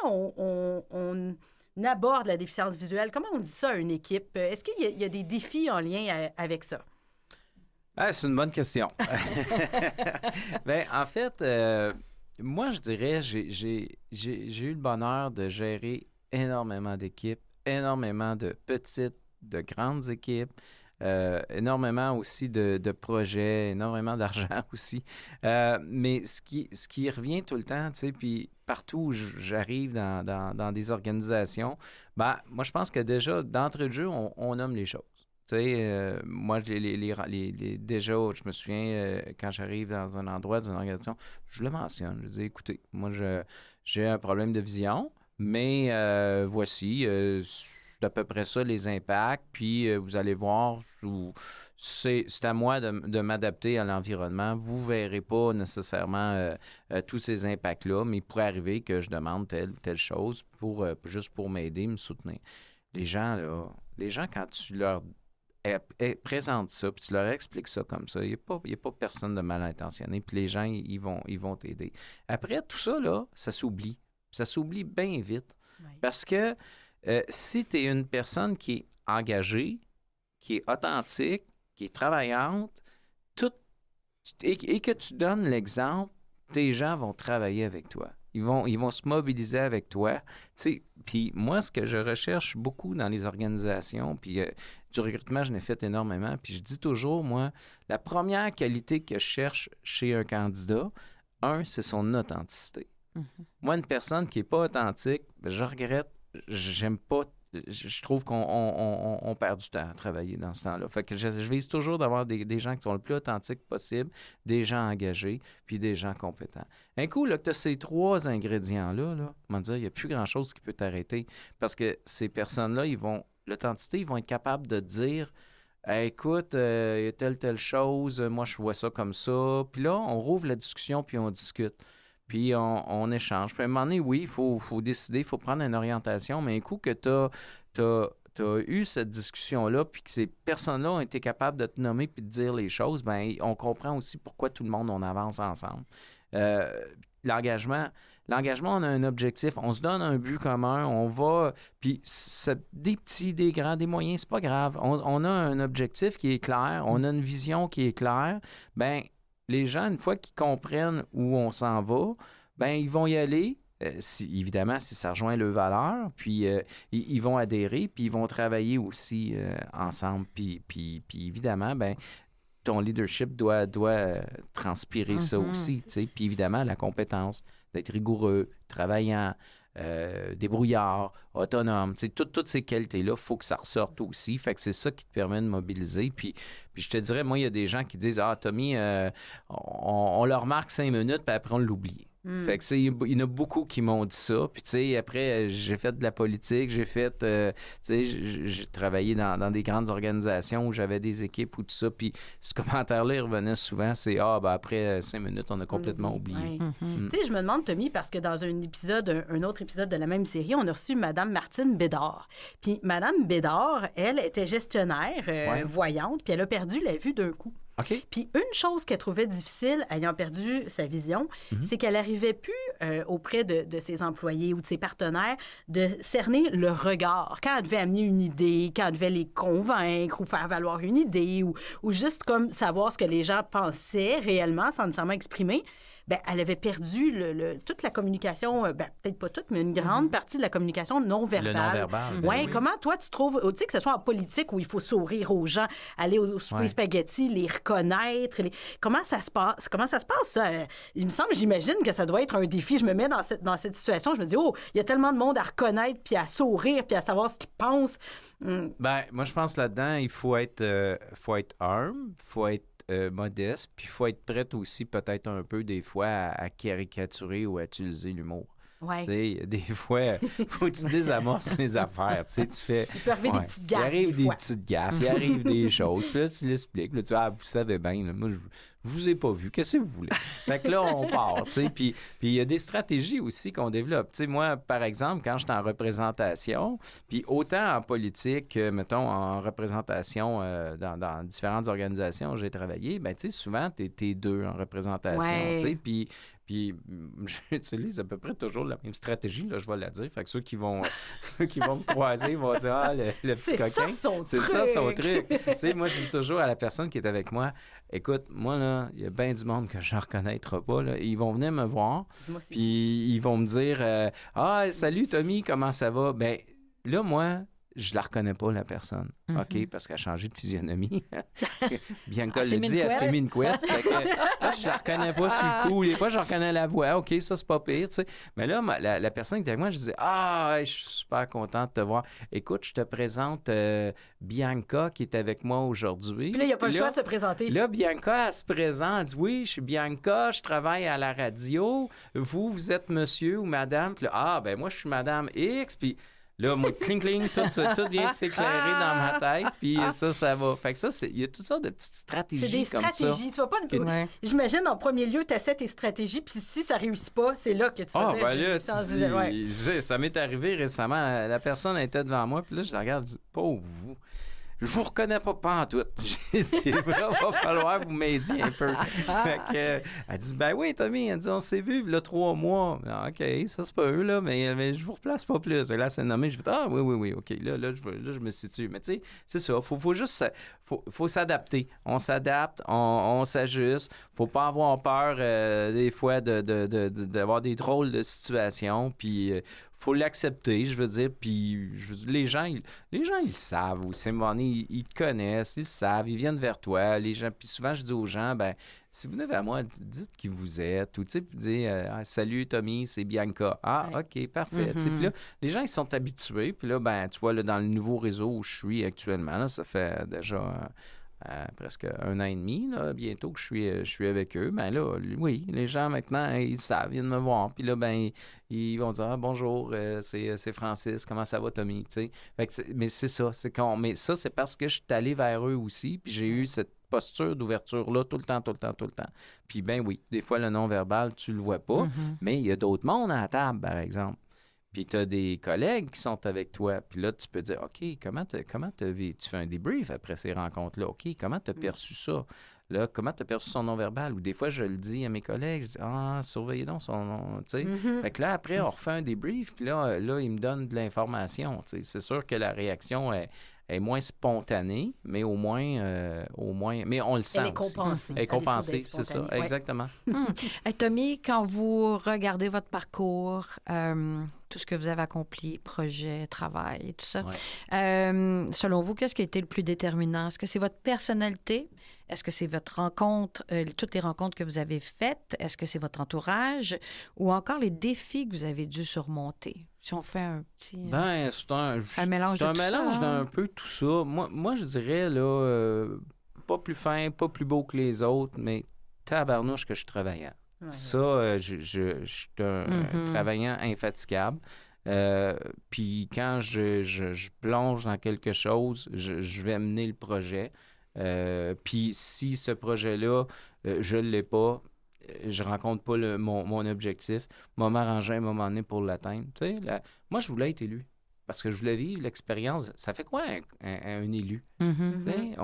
on aborde la déficience visuelle? Comment on dit ça à une équipe? Est-ce qu'il y a des défis en lien avec ça? C'est une bonne question. En fait, moi, je dirais, j'ai eu le bonheur de gérer énormément d'équipes, énormément de petites, de grandes équipes, énormément aussi de projets, énormément d'argent aussi. Mais ce qui revient tout le temps, tu sais, puis partout où j'arrive dans des organisations, moi, je pense que déjà, d'entrée de jeu, on nomme les choses. Tu sais, moi, déjà, je me souviens, quand j'arrive dans un endroit, dans une organisation, je le mentionne. Je dis, écoutez, moi, j'ai un problème de vision, mais voici, c'est à peu près ça les impacts, puis vous allez voir c'est à moi de m'adapter à l'environnement. Vous ne verrez pas nécessairement tous ces impacts-là, mais il pourrait arriver que je demande telle chose juste pour m'aider, me soutenir. Les gens, quand tu leur présentes ça, puis tu leur expliques ça comme ça, il n'y a pas personne de mal intentionné, puis les gens, ils vont t'aider. Après, tout ça, là, ça s'oublie. Ça s'oublie bien vite. Oui. Parce que si tu es une personne qui est engagée, qui est authentique, qui est travaillante, et que tu donnes l'exemple, tes gens vont travailler avec toi. Ils vont se mobiliser avec toi. Puis moi, ce que je recherche beaucoup dans les organisations, puis du recrutement, je l'ai fait énormément, puis je dis toujours, moi, la première qualité que je cherche chez un candidat, c'est son authenticité. Mm-hmm. Moi, une personne qui n'est pas authentique, je regrette, j'aime pas. Je trouve qu'on perd du temps à travailler dans ce temps-là. Fait que je vise toujours d'avoir des gens qui sont le plus authentiques possible, des gens engagés, puis des gens compétents. Un coup, là, que tu as ces 3 ingrédients-là, on va dire, il n'y a plus grand-chose qui peut t'arrêter. Parce que ces personnes-là, l'authenticité, ils vont être capables de dire hey, écoute, il y a telle chose, moi je vois ça comme ça. Puis là, on rouvre la discussion, puis on discute. Puis on échange. Puis à un moment donné, oui, il faut décider, il faut prendre une orientation, mais un coup que tu as eu cette discussion-là, puis que ces personnes-là ont été capables de te nommer puis de dire les choses, bien, on comprend aussi pourquoi tout le monde, on avance ensemble. L'engagement, on a un objectif, on se donne un but commun, on va, puis des petits, des grands, des moyens, c'est pas grave. On a un objectif qui est clair, on a une vision qui est claire, bien, les gens, une fois qu'ils comprennent où on s'en va, ben ils vont y aller, évidemment, si ça rejoint leurs valeurs, puis ils vont adhérer, puis ils vont travailler aussi ensemble. Puis évidemment, ben ton leadership doit transpirer ça aussi, tu sais. Puis évidemment, la compétence d'être rigoureux, travaillant, débrouillard, autonome, tu sais, toutes ces qualités-là, il faut que ça ressorte aussi. Fait que c'est ça qui te permet de mobiliser. Puis je te dirais, moi, il y a des gens qui disent « Ah, Tommy, on le remarque 5 minutes, puis après, on l'oublie. » Fait que il y en a beaucoup qui m'ont dit ça. Puis, tu sais, après, j'ai fait de la politique, j'ai travaillé dans des grandes organisations où j'avais des équipes ou tout ça. Puis, ce commentaire-là, il revenait souvent, c'est « Ah, ben après 5 minutes, on a complètement oublié. Ouais. Tu sais, je me demande, Tommy, parce que dans un autre épisode de la même série, on a reçu Mme Martine Bédard. Puis, Mme Bédard, elle était gestionnaire, voyante, puis elle a perdu la vue d'un coup. Okay. Puis une chose qu'elle trouvait difficile, ayant perdu sa vision, c'est qu'elle n'arrivait plus auprès de ses employés ou de ses partenaires de cerner le regard. Quand elle devait amener une idée, quand elle devait les convaincre ou faire valoir une idée ou juste comme savoir ce que les gens pensaient réellement sans nécessairement exprimer, bien, elle avait perdu toute la communication, peut-être pas toute, mais une grande partie de la communication non-verbale. Le non-verbal. Oui. Comment toi, tu trouves, tu sais, que ce soit en politique où il faut sourire aux gens, aller au souper spaghetti, les reconnaître, comment ça se passe, ça? Il me semble, j'imagine que ça doit être un défi. Je me mets dans cette situation, je me dis, oh, il y a tellement de monde à reconnaître, puis à sourire, puis à savoir ce qu'ils pensent. Ben, moi, je pense là-dedans, il faut être humble, il faut être modeste, puis il faut être prête aussi peut-être un peu des fois à caricaturer ou à utiliser l'humour. Ouais. Tu sais, des fois, il faut que tu désamorces les affaires. Tu sais, tu fais... Il peut arriver des petites gaffes. Il arrive des fois. petites gaffes, il arrive des choses. Puis là, tu l'expliques. Là, tu dis, vous savez bien, là, moi, je vous ai pas vu. Qu'est-ce que vous voulez? Fait que là, on part, tu sais. Puis il y a des stratégies aussi qu'on développe. Tu sais, moi, par exemple, quand j'étais en représentation, puis autant en politique que, mettons, en représentation dans différentes organisations où j'ai travaillé, ben tu sais, souvent, t'es 2 en représentation, tu sais. Puis j'utilise à peu près toujours la même stratégie, là, je vais la dire. Fait que ceux qui vont me croiser vont dire « Ah, le petit coquin. » C'est ça son truc. Tu sais, moi, je dis toujours à la personne qui est avec moi, « Écoute, moi, là, il y a bien du monde que je ne reconnaîtrai pas. Là. Ils vont venir me voir, puis ils vont me dire « Ah, salut Tommy, comment ça va? » Ben là, moi... Je la reconnais pas, la personne. OK? Parce qu'elle a changé de physionomie. Bianca le dit, elle s'est mis une couette. Je la reconnais pas sur le coup. Des fois, je reconnais la voix. OK, ça, c'est pas pire, tu sais. Mais là, la personne qui était avec moi, je disais, je suis super content de te voir. Écoute, je te présente Bianca qui est avec moi aujourd'hui. Puis là, il n'y a pas le choix de se présenter. Là, Bianca, elle se présente. Elle dit, oui, je suis Bianca, je travaille à la radio. Vous êtes monsieur ou madame. Puis là, ben moi, je suis madame X. Puis Là, moi, cling, tout vient de s'éclairer dans ma tête, puis ça va. Fait que ça, il y a toutes sortes de petites stratégies comme ça. C'est des stratégies. Tu vas pas... J'imagine, en premier lieu, tu essaies tes stratégies, puis si ça réussit pas, c'est là que tu vas dire... Ben là, ça m'est arrivé récemment. La personne était devant moi, puis là, je la regarde, je dis, pauvre vous. Je vous reconnais pas en tout. J'ai dit, il va falloir vous m'aider un peu. Fait que, elle dit, ben oui, Tommy, elle dit, on s'est vu, il y a 3 mois. OK, ça se peut, là, mais je vous replace pas plus. Là, c'est nommé, je fais, oui, OK, là, je me situe. Mais tu sais, c'est ça, faut juste, faut s'adapter. On s'adapte, on s'ajuste. Faut pas avoir peur, des fois, d'avoir des drôles de situations, puis... faut l'accepter, je veux dire, puis les gens, ils savent aussi, ils te connaissent, ils savent, ils viennent vers toi, les gens, puis souvent, je dis aux gens, ben si vous venez vers moi, dites qui vous êtes, ou tu sais, puis dites, salut Tommy, c'est Bianca. OK, parfait. Tu sais, puis là, les gens, ils sont habitués, puis là, ben tu vois, là, dans le nouveau réseau où je suis actuellement, là, ça fait déjà... presque 1 an et demi, là, bientôt que je suis avec eux, ben là, oui, les gens maintenant, ils savent, ils viennent me voir, puis là, ben, ils vont dire bonjour, c'est Francis, comment ça va, Tommy, tu sais. Fait que mais c'est ça, mais ça, c'est parce que je suis allé vers eux aussi, puis j'ai eu cette posture d'ouverture-là tout le temps. Puis ben oui, des fois, le non-verbal, tu le vois pas, mais il y a d'autres mondes à la table, par exemple. Puis tu as des collègues qui sont avec toi. Puis là, tu peux dire, OK, comment tu fais un débrief après ces rencontres-là? OK, comment tu as perçu ça? Là, comment tu as perçu son non-verbal? Ou des fois, je le dis à mes collègues, je dis, surveillez donc son nom, tu sais. Fait que là, après, on refait un débrief, puis là, ils me donnent de l'information, tu sais. C'est sûr que la réaction est moins spontanée, mais au moins, mais on le sent. Elle est compensée. Elle est compensée, c'est ça, exactement. Tommy, quand vous regardez votre parcours, tout ce que vous avez accompli, projet, travail et tout ça, selon vous, qu'est-ce qui a été le plus déterminant? Est-ce que c'est votre personnalité? Est-ce que c'est votre rencontre, toutes les rencontres que vous avez faites? Est-ce que c'est votre entourage? Ou encore les défis que vous avez dû surmonter? Si on fait un petit... c'est un mélange de tout ça. C'est un mélange d'un peu tout ça. Moi, je dirais, là, pas plus fin, pas plus beau que les autres, mais tabarnouche que je suis travaillant. Ouais. Ça, je suis un travaillant infatigable. Puis quand je plonge dans quelque chose, je vais mener le projet. Puis si ce projet-là, je ne l'ai pas, je rencontre pas mon objectif, je vais m'arranger à un moment donné pour l'atteindre. Tu sais, moi, je voulais être élu. Parce que je voulais vivre l'expérience. Ça fait quoi un élu? Tu sais,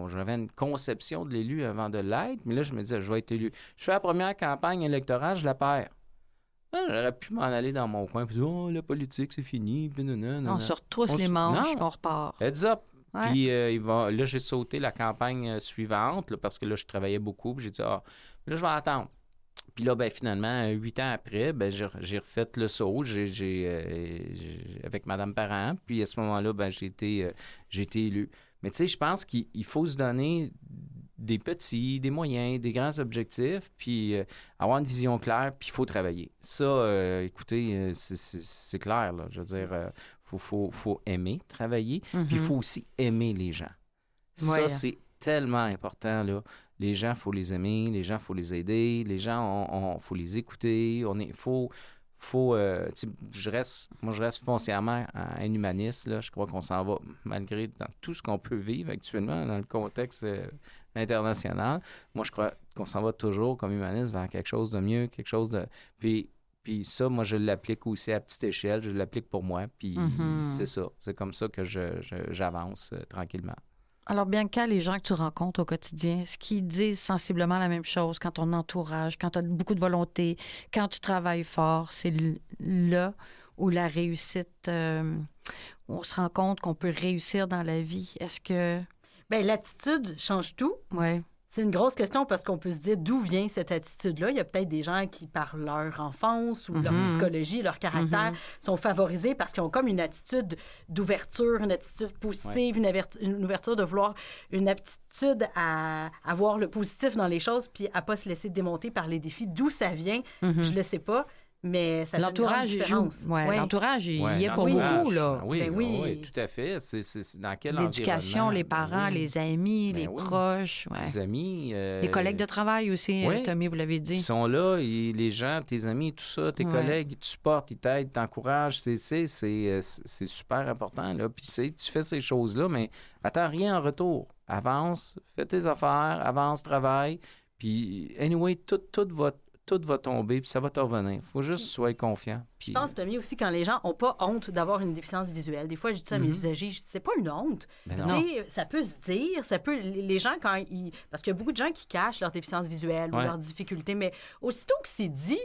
j'avais une conception de l'élu avant de l'être, mais là, je me disais, je vais être élu. Je fais la première campagne électorale, je la perds. J'aurais pu m'en aller dans mon coin et dire, la politique, c'est fini. On se retrousse les manches et on repart. Heads up. Ouais. Puis là, j'ai sauté la campagne suivante là, parce que là, je travaillais beaucoup. Puis j'ai dit, là, je vais attendre. Puis là, ben, finalement, 8 ans après, ben, j'ai refait le saut avec Mme Parent. Puis à ce moment-là, ben, j'ai été élu. Mais tu sais, je pense qu'il faut se donner des petits, des moyens, des grands objectifs, puis avoir une vision claire, puis il faut travailler. Ça, écoutez, c'est clair, là. Je veux dire, faut aimer travailler, puis il faut aussi aimer les gens. Ça, c'est tellement important, là. Les gens, il faut les aimer, les gens, il faut les aider, les gens, faut les écouter, je reste foncièrement un humaniste, là. Je crois qu'on s'en va, malgré dans tout ce qu'on peut vivre actuellement dans le contexte international. Moi, je crois qu'on s'en va toujours comme humaniste vers quelque chose de mieux, quelque chose de... Puis ça, moi, je l'applique aussi à petite échelle, je l'applique pour moi, puis c'est ça. C'est comme ça que j'avance tranquillement. Alors, Bianca, les gens que tu rencontres au quotidien, est-ce qu'ils disent sensiblement la même chose quand ton entourage, quand tu as beaucoup de volonté, quand tu travailles fort, c'est là où la réussite, on se rend compte qu'on peut réussir dans la vie? Est-ce que... Bien, l'attitude change tout. Oui. C'est une grosse question parce qu'on peut se dire d'où vient cette attitude-là. Il y a peut-être des gens qui, par leur enfance ou leur psychologie, leur caractère, sont favorisés parce qu'ils ont comme une attitude d'ouverture, une attitude positive, une ouverture de vouloir, une aptitude à voir le positif dans les choses puis à ne pas se laisser démonter par les défis. D'où ça vient, je ne le sais pas. mais ça fait une grande L'entourage, il joue. différence. Ouais, Ouais. l'entourage, il Ouais, y est pour l'entourage. beaucoup, là. Ah oui, Ben oui. oui, tout à fait. C'est dans quel L'éducation, environnement? les Ben parents, oui. les amis, Ben les oui. proches. Ouais. Les amis. Les collègues de travail aussi, oui. Tommy, vous l'avez Ils dit. sont là, les gens, tes amis, tout ça, tes Ouais. collègues, ils te supportent, ils t'aident, ils t'encouragent. C'est super important. Là. Puis tu sais, tu fais ces choses-là, mais attends rien en retour. Avance, fais tes affaires, avance, travaille. Puis, anyway, tout va tomber, puis ça va te revenir. Faut juste que tu sois confiant. Puis, Je pense, Tommy, aussi, quand les gens n'ont pas honte d'avoir une déficience visuelle. Des fois, je dis ça à mes usagers, je dis, c'est pas une honte. ben Tu non. sais, ça peut se dire, les gens, quand ils... Parce qu'il y a beaucoup de gens qui cachent leur déficience visuelle ou Ouais. leurs difficultés, mais aussitôt que c'est dit,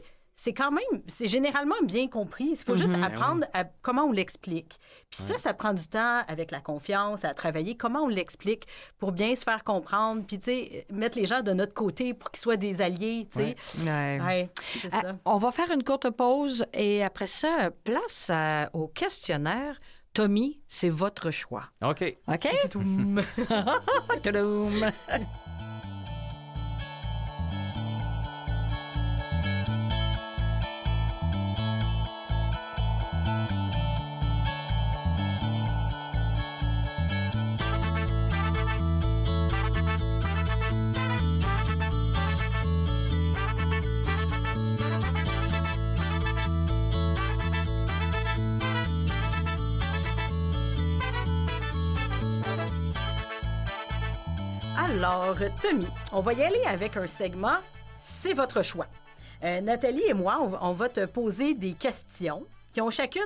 c'est généralement bien compris. Il faut juste apprendre à comment on l'explique. Puis ça prend du temps avec la confiance, à travailler, comment on l'explique pour bien se faire comprendre, puis tu sais, mettre les gens de notre côté pour qu'ils soient des alliés, tu sais. Ouais. Ouais, c'est ça. On va faire une courte pause et après ça, place au questionnaire. Tommy, c'est votre choix. OK. OK? Toutoum. Toudoum. Alors, Tommy, on va y aller avec un segment « C'est votre choix ». Nathalie et moi, on va te poser des questions qui ont chacune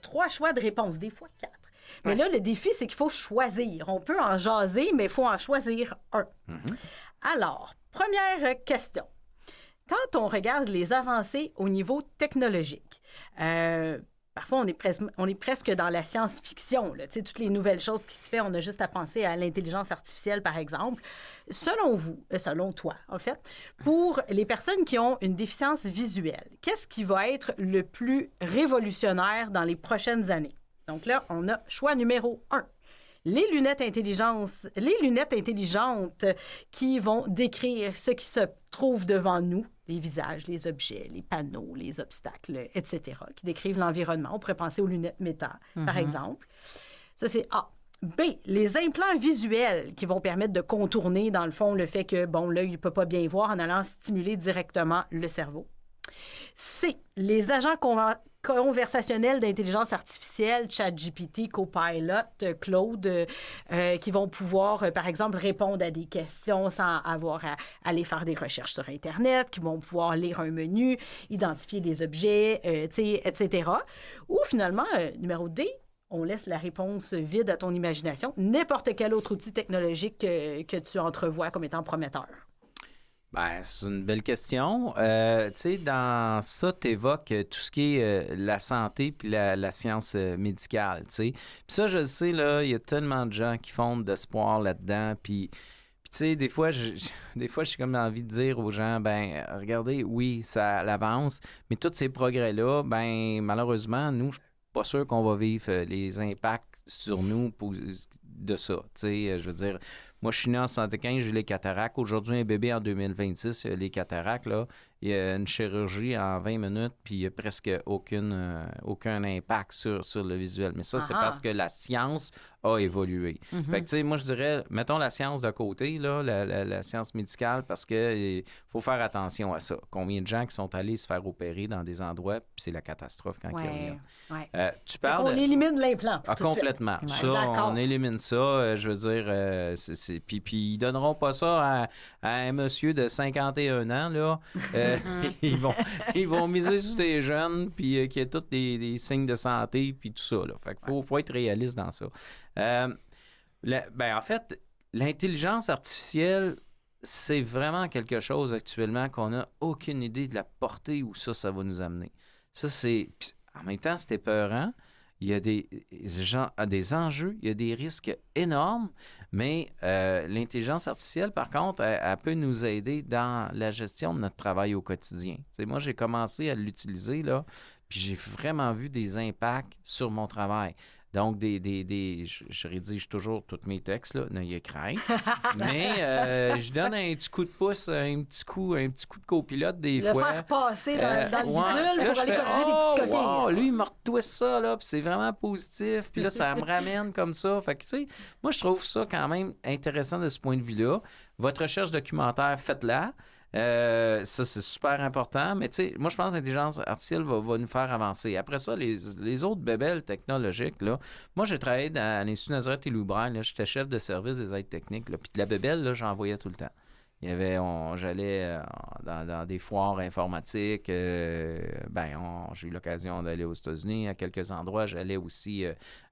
3 choix de réponse, des fois 4. Mais là, le défi, c'est qu'il faut choisir. On peut en jaser, mais il faut en choisir un. Alors, première question. Quand on regarde les avancées au niveau technologique, parfois, on est presque dans la science-fiction. Là. Tu sais, toutes les nouvelles choses qui se font, on a juste à penser à l'intelligence artificielle, par exemple. Selon toi, en fait, pour les personnes qui ont une déficience visuelle, qu'est-ce qui va être le plus révolutionnaire dans les prochaines années? Donc là, on a choix numéro 1. Les lunettes intelligentes qui vont décrire ce qui se trouve devant nous, les visages, les objets, les panneaux, les obstacles, etc., qui décrivent l'environnement. On pourrait penser aux lunettes méta, par exemple. Ça, c'est A. B, les implants visuels qui vont permettre de contourner, dans le fond, le fait que, bon, l'œil ne peut pas bien voir en allant stimuler directement le cerveau. C, les agents conversationnels d'intelligence artificielle, ChatGPT, Copilot, Claude, qui vont pouvoir, par exemple, répondre à des questions sans avoir à aller faire des recherches sur Internet, qui vont pouvoir lire un menu, identifier des objets, etc. Ou finalement, numéro D, on laisse la réponse vide à ton imagination, n'importe quel autre outil technologique que tu entrevois comme étant prometteur. Ben, c'est une belle question. Tu sais, dans ça, tu évoques tout ce qui est la santé puis la science médicale, tu sais. Puis ça, je le sais, là, il y a tellement de gens qui fondent d'espoir là-dedans. Puis tu sais, des fois, j'ai comme envie de dire aux gens, ben, regardez, oui, ça avance, mais tous ces progrès-là, ben, malheureusement, nous, je suis pas sûr qu'on va vivre les impacts sur nous de ça. Tu sais, je veux dire, moi, je suis né en 75, j'ai les cataractes. Aujourd'hui, un bébé en 2026, les cataractes, là, il y a une chirurgie en 20 minutes, puis il n'y a presque aucun impact sur le visuel. Mais ça, c'est parce que la science a évolué. Fait que, tu sais, moi, je dirais, mettons la science de côté, là, la science médicale, parce qu'il faut faire attention à ça. Combien de gens qui sont allés se faire opérer dans des endroits, puis c'est la catastrophe quand ils reviennent. Ouais. Tu parles... On élimine l'implant. Ah, complètement. Ouais. Ça, D'accord. on élimine ça. Je veux dire, puis ils donneront pas ça à un monsieur de 51 ans, là. Ils vont miser sur des jeunes, puis qui a tous des signes de santé, puis tout ça, là. Fait qu'il faut être réaliste dans ça. En fait, l'intelligence artificielle, c'est vraiment quelque chose actuellement qu'on n'a aucune idée de la portée où ça va nous amener. Ça, en même temps, c'est épeurant. Il y a des enjeux, il y a des risques énormes, mais l'intelligence artificielle, par contre, elle peut nous aider dans la gestion de notre travail au quotidien. T'sais, moi, j'ai commencé à l'utiliser, là, puis j'ai vraiment vu des impacts sur mon travail. Donc, je rédige toujours tous mes textes, là, n'ayez crainte. Mais je donne un petit coup de pouce, un petit coup de copilote des fois. Le faire passer dans le bidule pour aller corriger des petites coquilles. Wow, lui, il me retwist ça, là, puis c'est vraiment positif. Puis là, ça me ramène comme ça. Fait que, tu sais, moi, je trouve ça quand même intéressant de ce point de vue-là. Votre recherche documentaire, faites-la. Ça, c'est super important. Mais tu sais, moi, je pense que l'intelligence artificielle va nous faire avancer. Après ça, les autres bébelles technologiques, là, moi, j'ai travaillé à l'Institut Nazareth et Loubrel. J'étais chef de service des aides techniques. Puis de la bébelle, là, j'en voyais tout le temps. Il y avait, j'allais dans des foires informatiques. J'ai eu l'occasion d'aller aux États-Unis à quelques endroits. J'allais aussi,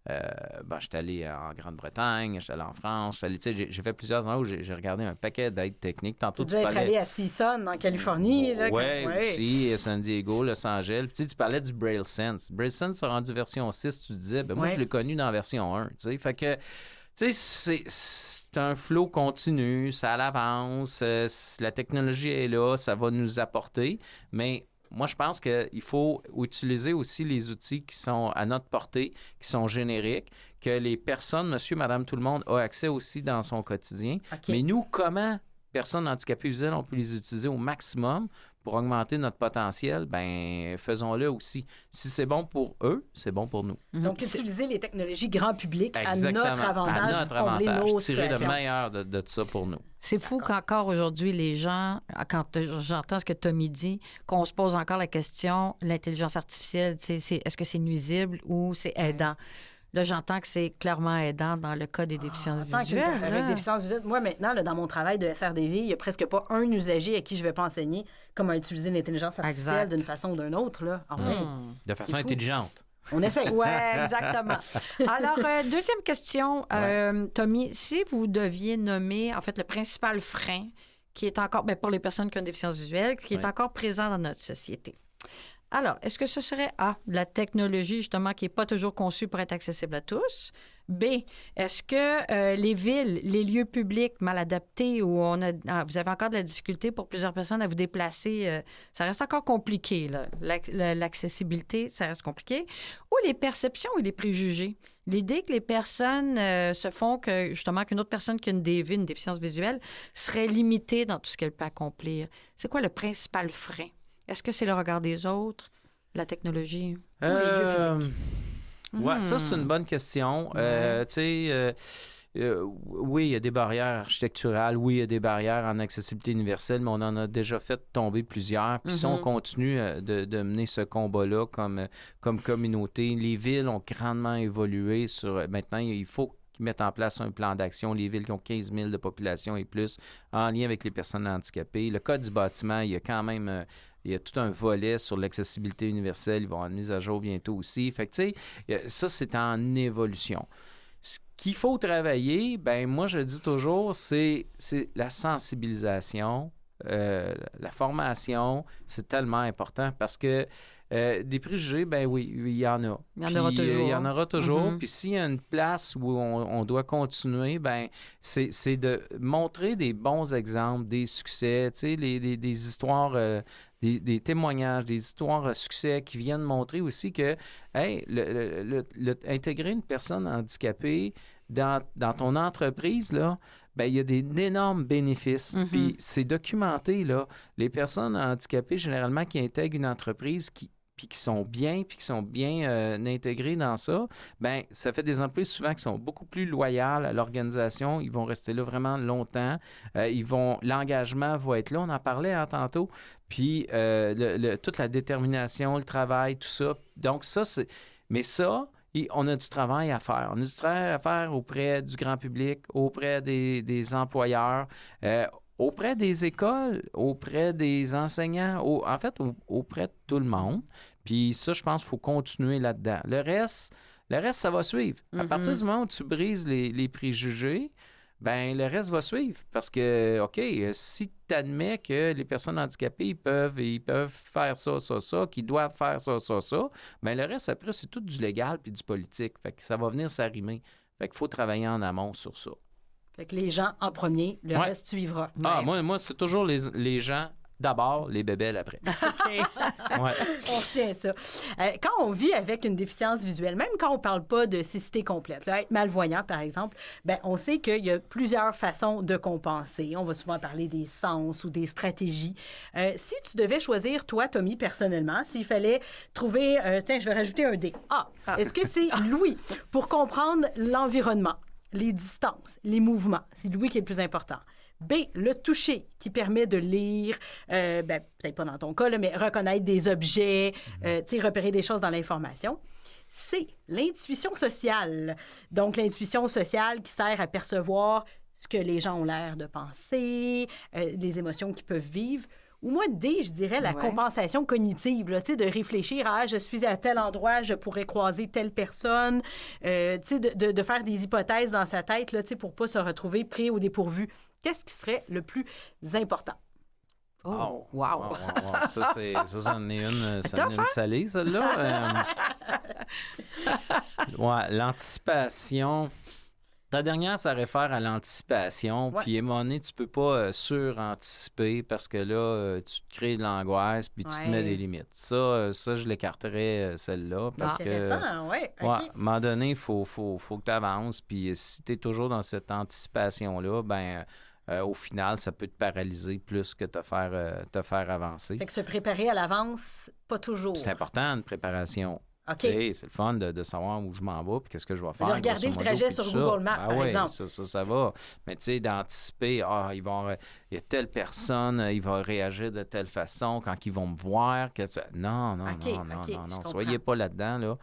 j'étais allé en Grande-Bretagne, j'étais allé en France. J'ai fait plusieurs endroits où j'ai regardé un paquet d'aides techniques. Tantôt, tu devais être allé à CSUN, en Californie. Oui, aussi, San Diego, Los Angeles. Puis, tu parlais du Braille Sense. Braille Sense a rendu version 6, tu disais. Moi, je l'ai connu dans la version 1. Fait que... Tu sais, c'est un flow continu, ça l'avance, la technologie est là, ça va nous apporter, mais moi, je pense qu'il faut utiliser aussi les outils qui sont à notre portée, qui sont génériques, que les personnes, monsieur, madame, tout le monde, a accès aussi dans son quotidien. Okay. Mais nous, comment personnes handicapées visuelles, on peut les utiliser au maximum pour augmenter notre potentiel, faisons-le aussi. Si c'est bon pour eux, c'est bon pour nous. Donc, utiliser les technologies grand public à notre avantage pour combler nos tirer situations. le meilleur de ça pour nous. C'est fou qu'encore aujourd'hui, les gens, quand j'entends ce que Tommy dit, qu'on se pose encore la question, l'intelligence artificielle, est-ce que c'est nuisible ou c'est aidant? Là, j'entends que c'est clairement aidant dans le cas des déficiences visuelles. Avec déficience visuelle, moi, maintenant, dans mon travail de SRDV, il n'y a presque pas un usager à qui je ne vais pas enseigner comment utiliser l'intelligence artificielle d'une façon ou d'une autre. Là. De façon intelligente. On essaie. Oui, exactement. Alors, deuxième question, Tommy, si vous deviez nommer, en fait, le principal frein qui est encore, pour les personnes qui ont une déficience visuelle, qui est encore présent dans notre société. Alors, est-ce que ce serait A, la technologie, justement, qui n'est pas toujours conçue pour être accessible à tous? B, est-ce que les villes, les lieux publics mal adaptés où vous avez encore de la difficulté pour plusieurs personnes à vous déplacer, ça reste encore compliqué, là. L'accessibilité, ça reste compliqué. Ou les perceptions et les préjugés. L'idée que les personnes se font que, justement, qu'une autre personne qui a une déficience visuelle serait limitée dans tout ce qu'elle peut accomplir. C'est quoi le principal frein? Est-ce que c'est le regard des autres, la technologie ou les lieux publics? Ouais, ça, c'est une bonne question. Oui, il y a des barrières architecturales, oui, il y a des barrières en accessibilité universelle, mais on en a déjà fait tomber plusieurs. Puis si on continue de mener ce combat-là comme communauté, les villes ont grandement évolué maintenant, il faut mettre en place un plan d'action. Les villes qui ont 15 000 de population et plus en lien avec les personnes handicapées. Le Code du bâtiment, il y a quand même... il y a tout un volet sur l'accessibilité universelle. Ils vont avoir une mise à jour bientôt aussi. Fait que, tu sais, ça, c'est en évolution. Ce qu'il faut travailler, moi, je dis toujours, c'est la sensibilisation, la formation. C'est tellement important parce que des préjugés, oui, il y en a. Il y en aura toujours. Il y en aura toujours. Puis s'il y a une place où on doit continuer, c'est de montrer des bons exemples, des succès, tu sais, des histoires, des témoignages, des histoires à succès qui viennent montrer aussi que, intégrer une personne handicapée dans ton entreprise, là, il y a d'énormes bénéfices. Puis c'est documenté, là. Les personnes handicapées, généralement, qui intègrent une entreprise qui sont bien intégrés dans ça, ça fait des employés souvent qui sont beaucoup plus loyaux à l'organisation. Ils vont rester là vraiment longtemps. L'engagement va être là. On en parlait tantôt. Puis toute la détermination, le travail, tout ça. Donc ça, c'est... Mais ça... on a du travail à faire. On a du travail à faire auprès du grand public, auprès des employeurs, auprès des écoles, auprès des enseignants, auprès de tout le monde. Puis ça, je pense qu'il faut continuer là-dedans. Le reste, ça va suivre. À partir du moment où tu brises les préjugés, le reste va suivre. Parce que, OK, si tu admets que les personnes handicapées, ils peuvent faire ça, qu'ils doivent faire ça, le reste, après, c'est tout du légal puis du politique. Fait que ça va venir s'arrimer. Fait qu'il faut travailler en amont sur ça. Fait que les gens en premier, le reste suivra. Moi, c'est toujours les gens d'abord, les bébelles après. OK. Ouais. On retient ça. Quand on vit avec une déficience visuelle, même quand on ne parle pas de cécité complète, là, être malvoyant, par exemple, ben, on sait qu'il y a plusieurs façons de compenser. On va souvent parler des sens ou des stratégies. Si tu devais choisir, toi, Tommy, personnellement, s'il fallait trouver... tiens, je vais rajouter un D. Est-ce que c'est l'ouïe pour comprendre l'environnement, les distances, les mouvements? C'est l'ouïe qui est le plus important. B, le toucher, qui permet de lire, peut-être pas dans ton cas, là, mais reconnaître des objets, repérer des choses dans l'information. C, l'intuition sociale. Donc, l'intuition sociale qui sert à percevoir ce que les gens ont l'air de penser, les émotions qu'ils peuvent vivre. Ou moi, D, je dirais la compensation cognitive, là, de réfléchir à « je suis à tel endroit, je pourrais croiser telle personne », de faire des hypothèses dans sa tête là, pour ne pas se retrouver pris au dépourvu. Qu'est-ce qui serait le plus important? Oh, wow! Ça, c'en est une salée, celle-là. L'anticipation... Ta dernière, ça réfère à l'anticipation. Puis, à un moment donné, tu peux pas suranticiper parce que là, tu te crées de l'angoisse puis tu te mets des limites. Ça je l'écarterais, celle-là. Parce que, intéressant, oui. À un moment donné, il faut que tu avances. Puis, si tu es toujours dans cette anticipation-là, ben au final, ça peut te paralyser plus que te faire avancer. Fait que se préparer à l'avance, pas toujours. C'est important, une préparation. Okay. C'est le fun de savoir où je m'en vais puis qu'est-ce que je vais faire. De regarder le trajet sur Google Maps, par exemple. Ça va. Mais tu sais, d'anticiper, il y a telle personne, il va réagir de telle façon quand ils vont me voir. Non. Soyez pas là-dedans. Là.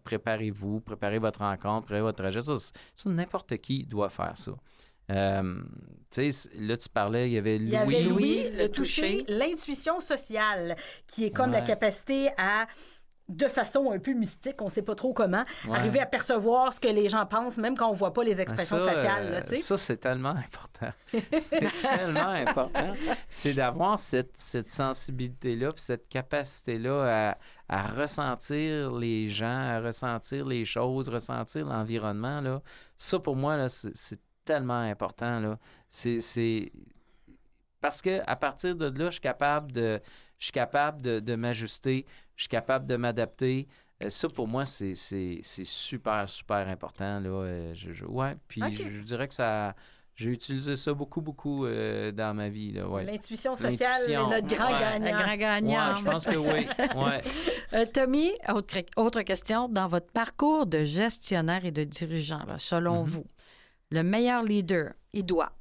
Préparez-vous, préparez votre rencontre, préparez votre trajet. Ça, n'importe qui doit faire ça. Là, tu parlais, il y avait l'ouïe, le toucher, l'intuition sociale, qui est comme la capacité à... de façon un peu mystique, on ne sait pas trop comment, arriver à percevoir ce que les gens pensent, même quand on ne voit pas les expressions faciales. Ça, c'est tellement important. C'est tellement important. C'est d'avoir cette sensibilité-là, puis cette capacité-là à ressentir les gens, à ressentir les choses, ressentir l'environnement. Là. Ça, pour moi, là, c'est tellement important. Là. C'est... Parce qu'à partir de là, je suis capable de m'ajuster, je suis capable de m'adapter. Ça, pour moi, c'est super, super important. Là. Puis je dirais que j'ai utilisé ça beaucoup dans ma vie. Là, ouais. L'intuition sociale est notre grand gagnant. Grand gagnant. Ouais, je pense que oui. Ouais. Tommy, autre question. Dans votre parcours de gestionnaire et de dirigeant, là, selon vous, le meilleur leader, il doit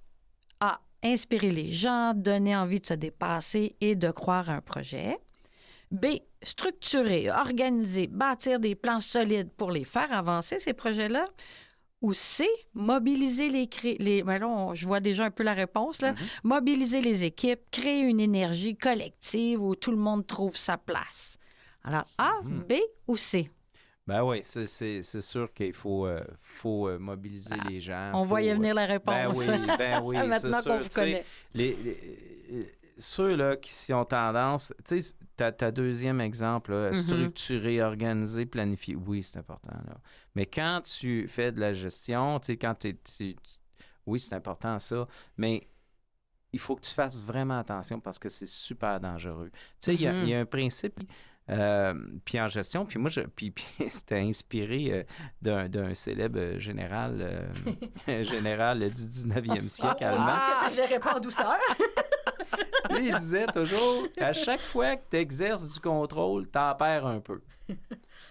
inspirer les gens, donner envie de se dépasser et de croire à un projet. B, structurer, organiser, bâtir des plans solides pour les faire avancer, ces projets-là. Ou C, mobiliser je vois déjà un peu la réponse, là. Mobiliser les équipes, créer une énergie collective où tout le monde trouve sa place. Alors, A, B ou C? Ben oui, c'est sûr qu'il faut mobiliser les gens. On voyait venir la réponse. Ben oui, maintenant c'est qu'on sûr. vous connaît. Ceux là, qui ont tendance... Tu sais, ta deuxième exemple, là, structurer, organiser, planifier. Oui, c'est important. Là. Mais quand tu fais de la gestion, tu sais, oui, c'est important ça, mais il faut que tu fasses vraiment attention parce que c'est super dangereux. Tu sais, il y a un principe... puis en gestion, puis moi, puis c'était inspiré d'un célèbre général du 19e siècle allemand. Ça ne gérait pas en douceur. Lui, il disait toujours, à chaque fois que tu exerces du contrôle, t'en perds un peu.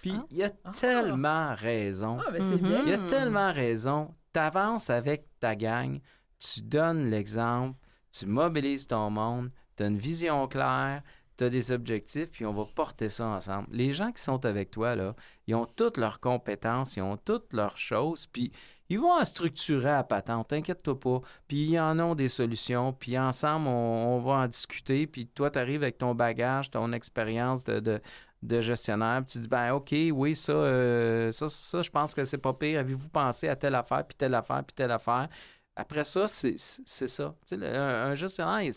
Puis il a tellement raison. C'est bien. Il a tellement raison. T'avances avec ta gang, tu donnes l'exemple, tu mobilises ton monde, tu as une vision claire, tu as des objectifs, puis on va porter ça ensemble. Les gens qui sont avec toi, là, ils ont toutes leurs compétences, ils ont toutes leurs choses, puis ils vont en structurer à patente, t'inquiète-toi pas. Puis ils en ont des solutions, puis ensemble, on va en discuter, puis toi, tu arrives avec ton bagage, ton expérience de gestionnaire, puis tu dis, ben OK, oui, ça, je pense que c'est pas pire. Avez-vous pensé à telle affaire, puis telle affaire, puis telle affaire? Après ça, c'est ça. Tu sais, un gestionnaire...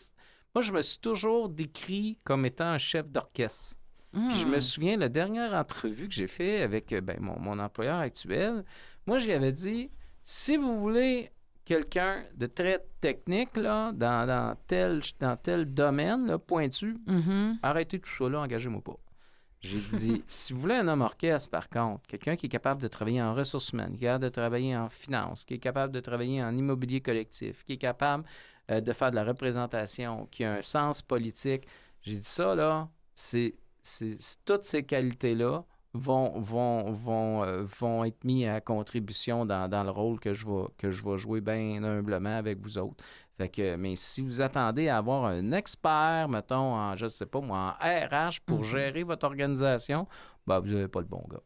Moi, je me suis toujours décrit comme étant un chef d'orchestre. Puis je me souviens, la dernière entrevue que j'ai faite avec mon employeur actuel, moi, j'y avais dit, si vous voulez quelqu'un de très technique là, dans tel domaine là, pointu, arrêtez tout ça là, engagez-moi pas. J'ai dit, si vous voulez un homme orchestre, par contre, quelqu'un qui est capable de travailler en ressources humaines, qui est capable de travailler en finance, qui est capable de travailler en immobilier collectif, qui est capable de faire de la représentation, qui a un sens politique, j'ai dit ça, là, c'est toutes ces qualités-là vont être mis à contribution dans le rôle que je vais jouer bien humblement avec vous autres. Fait que, mais si vous attendez à avoir un expert, mettons, je ne sais pas moi, en RH pour gérer votre organisation, ben, vous n'avez pas le bon gars.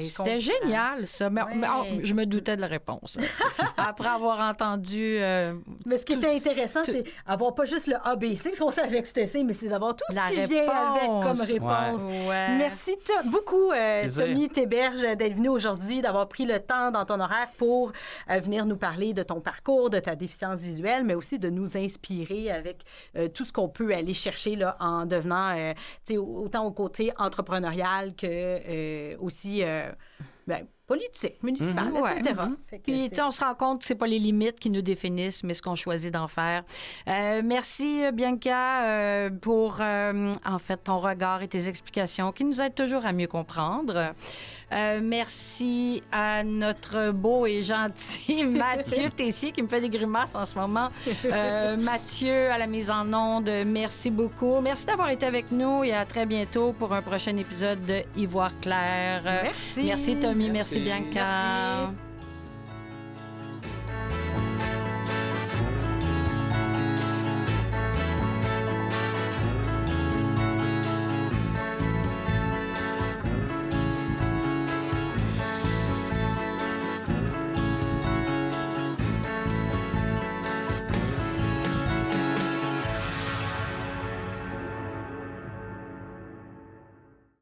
C'était génial, ça. Mais je me doutais de la réponse. Après avoir entendu... mais ce qui était intéressant, c'est avoir pas juste le ABC, parce qu'on savait que c'était C, mais c'est d'avoir tout ce qui vient avec comme réponse. Ouais. Merci beaucoup, Tommy Théberge, d'être venu aujourd'hui, d'avoir pris le temps dans ton horaire pour venir nous parler de ton parcours, de ta déficience visuelle, mais aussi de nous inspirer avec tout ce qu'on peut aller chercher là, en devenant, autant au côté entrepreneurial que aussi politique, municipale, etc. Puis, on se rend compte que c'est pas les limites qui nous définissent, mais ce qu'on choisit d'en faire. Merci, Bianca, pour, en fait, ton regard et tes explications qui nous aident toujours à mieux comprendre. Merci à notre beau et gentil Mathieu Tessier qui me fait des grimaces en ce moment. Mathieu, à la mise en onde, merci beaucoup. Merci d'avoir été avec nous et à très bientôt pour un prochain épisode de Ivoire Clair. Merci. Merci, Tommy. Merci, Bianca. Merci.